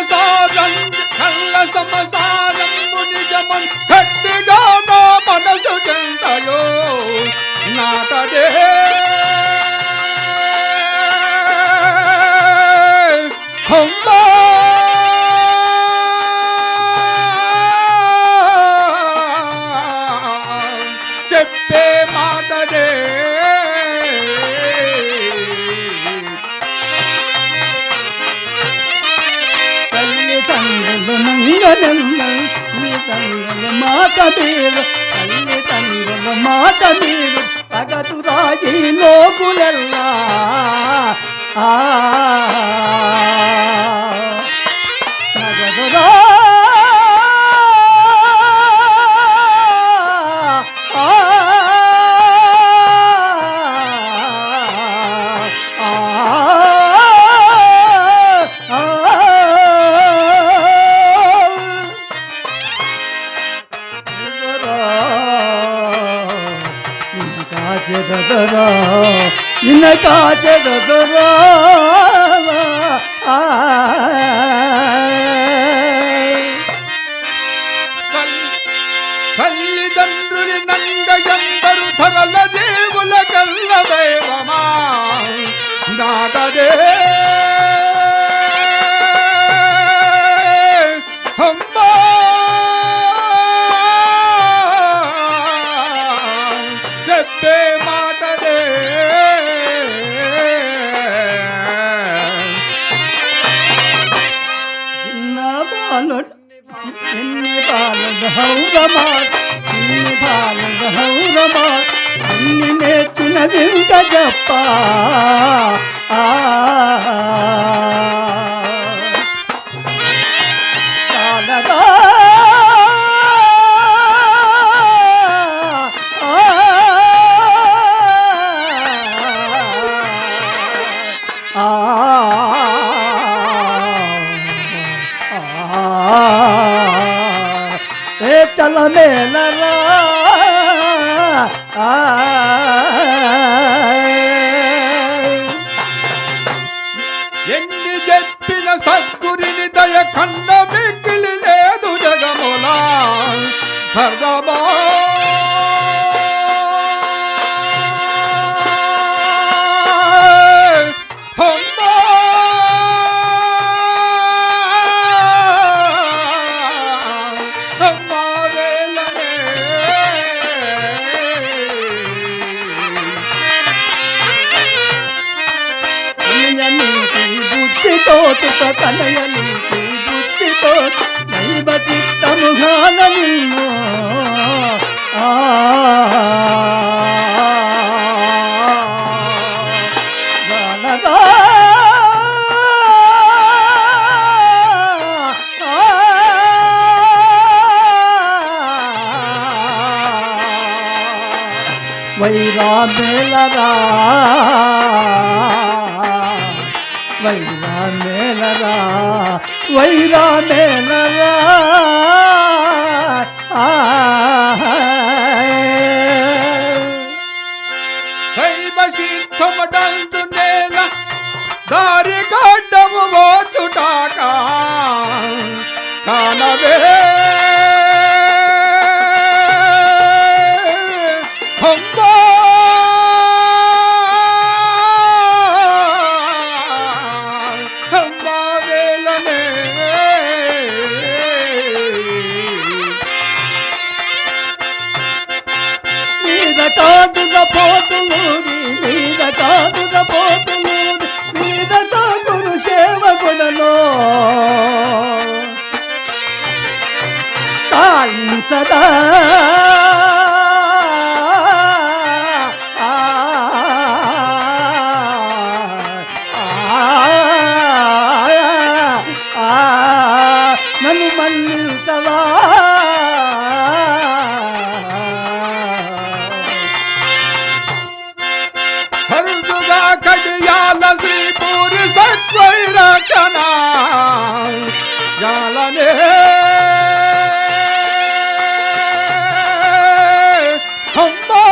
మాట మీరు తల్లిదండ్రుల మాట మీరు తగదురాగి లోకులెల్లా నగదురా నిన్న కాచెదరా తల్లిదండ్రులు నంగయందరు ధరల దేవుల కల్ల దైవమా నాటదే అమ్మా చెప్పే మాటదే ఎన్ని బాలద హౌరమాట ఎన్ని బాలద హౌరమాట ఎన్ని నేర్చిన వింత చెప్ప చాలదా చల మేలరా ఎన్ని చెప్పిన సద్గురిని దయ కన్న మిక్కిలి లేదు జగములా సర్వమా కనయ నీతి బుద్ధితో దైవ చిత్తముగాన నిన్ను గానగా వైరా మేలరా వైరా మేలరా వైరా మేలరా దైవ సిద్ధమడందు నేల దారి గడ్డము మోచుటాక కానవే అమ్మా కాదుగా పోతులూరి మీద కాదుగా పోతులూరి మీద సాగురు సేవకులలో సాయించదా నన్ను మన్నించవా కడియాల శ్రీపూరి సత్వైరచన జాలనే అమ్మా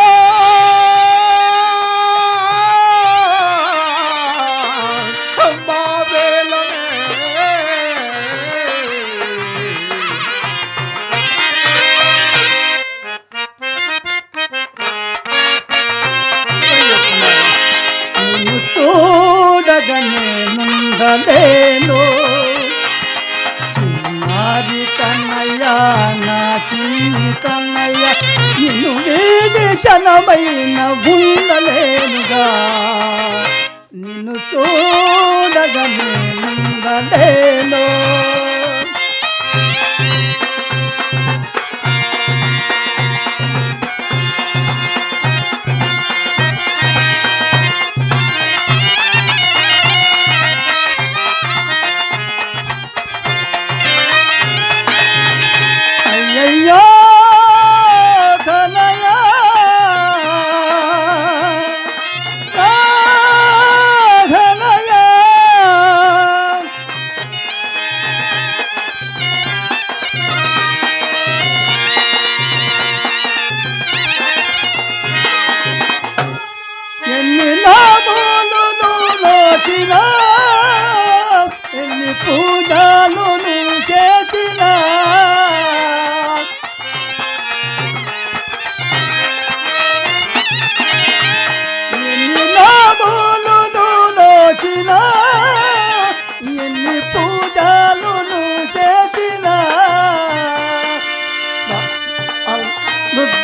అమ్మా వేలనే చూడగనే నుండలేను చిన్నారి కన్నయ్య నా చిన్ని కన్నయ్య నిన్ను వీడి క్షణమైన ఉండలేనుగా నిన్ను చూడగనే నుండలేను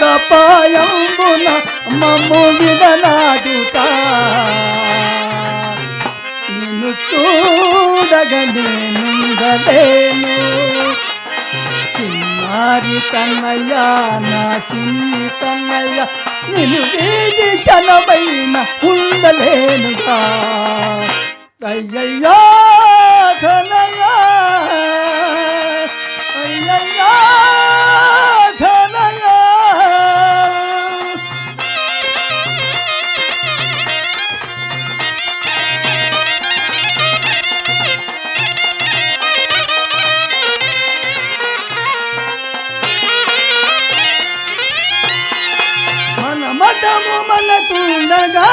యుద్ధపాయంబున మమ్ము విడనాడుట నిన్ను చూడగా నేనుండలేను చిన్నారి కన్నయ్య నా చిన్ని కన్నయ్య నిన్ను వీడి క్షణమైన ఉండలేనుగా అయ్యయ్యా ధనయ్యా అయ్యయ్యా ధనయ్యా మన మతము మనకుండగా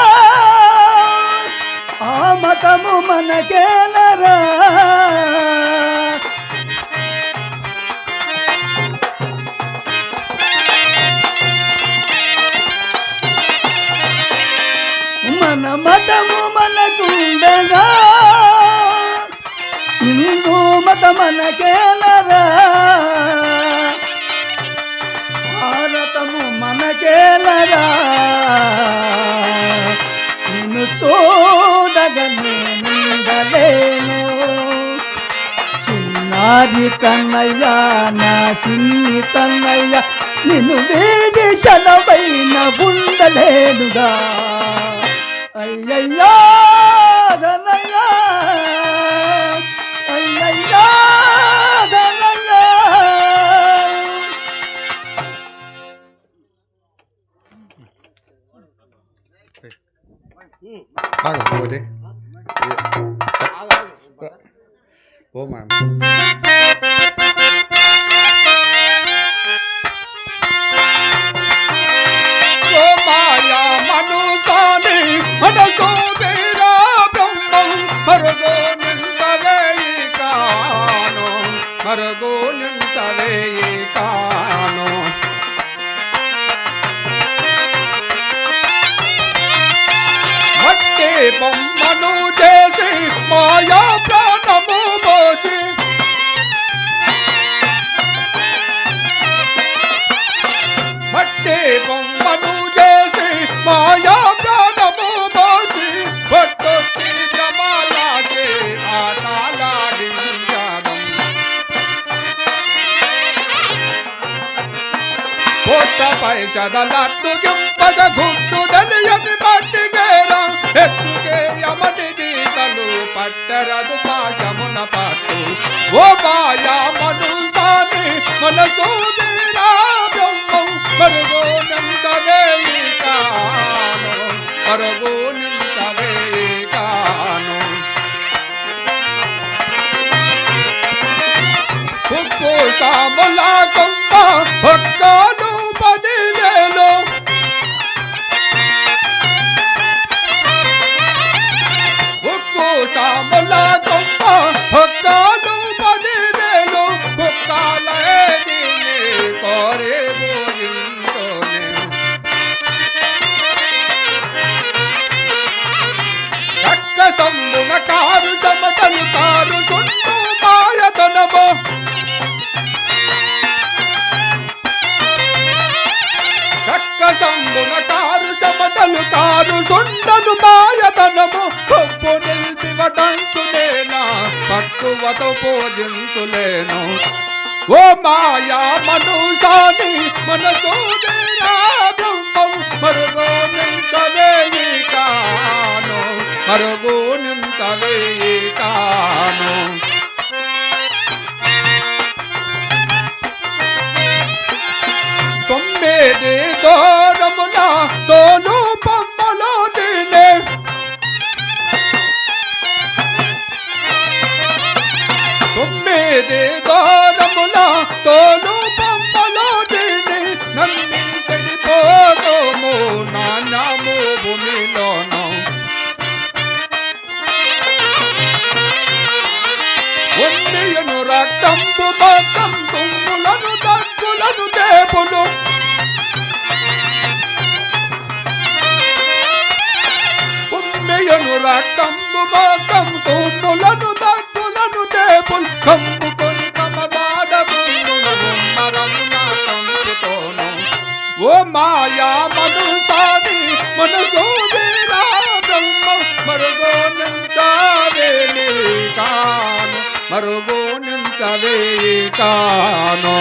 ఆ మతము మనకేలరా మన మతము మనకుండగా హిందూ మత మనకేలరా భారతము మనకేలరా నిన్ను చూడగా నేనుండలేను చిన్నారి కన్నయ్య నా చిన్ని కన్నయ్య నిన్ను వేడి శలవైన ఉండలేనుగా అయ్యయ్యా ధనయ్యా అయ్యయ్యా ధనయ్యా ఆగకపోతే ఓ మ్యామ్ ఓ మాయా మనుసాని మనసో తీరా బ్రహ్మం మరగో నింతవే కాను మరగో నింతవే కాను మట్టి బొమ్మను చేసి మాయా ప్రాణము పోసి మట్టి బొమ్మను చేసి మాయా ప్రాణము పోసి పట్టొచ్చి జమాలాగే ఆటలాడించడం కొత్త పైసద లడ్డు గింపగ గుడ్డు తెలియని పట్టిగేరా ఎత్తుకే యమని గీతలు పట్టరదు పాశమున పట్టు ఓ మాయా మనుసాని మనసు తీరా బ్రహ్మం మరుగో నింతవే కాను మరుగో నింతవే కాను ఉప్పు సాముల కొమ్మ ఒక్కను 10,000 ఉప్పు సాముల కొమ్మ ఒక్కను 10,000 కుక్కలేని కోరే పోయిందోనే చక్క సంబున కారు సమతలు కారు చుట్టూ మాయతనమో చక్క సంబున కారు సమతలు కారు సుండలు మాయతనము కొప్పు నిల్పివటంతులేనా పక్కువతో పూజింతులేను ఓ మాయా మనుసాని మనసు బ్రహ్మం మరుగో నింతవే కాను మరుగో నింతవే కాను తొమ్మిది దూరమున తోలు బొమ్మలో తినే తొమ్మిది దూరమున తోలు బొమ్మలో తిని నమ్మి చెడిపోదోము నాన్నము భూమిలోను ఉన్నియును రక్తంబు మొత్తం తుమ్ములను దగ్గులను దేవులు ఉన్నియును రక్తంబు మొత్తం తుమ్ములను దగ్గులను దేవులు కమ్ముకొని కమవాడమును మరమున కంపుతోను ఓ ఓ మాయా మనుసాని మనసు విరాజమ్మ మరుగో నింతవే కాను మరుగో నింతవే కాను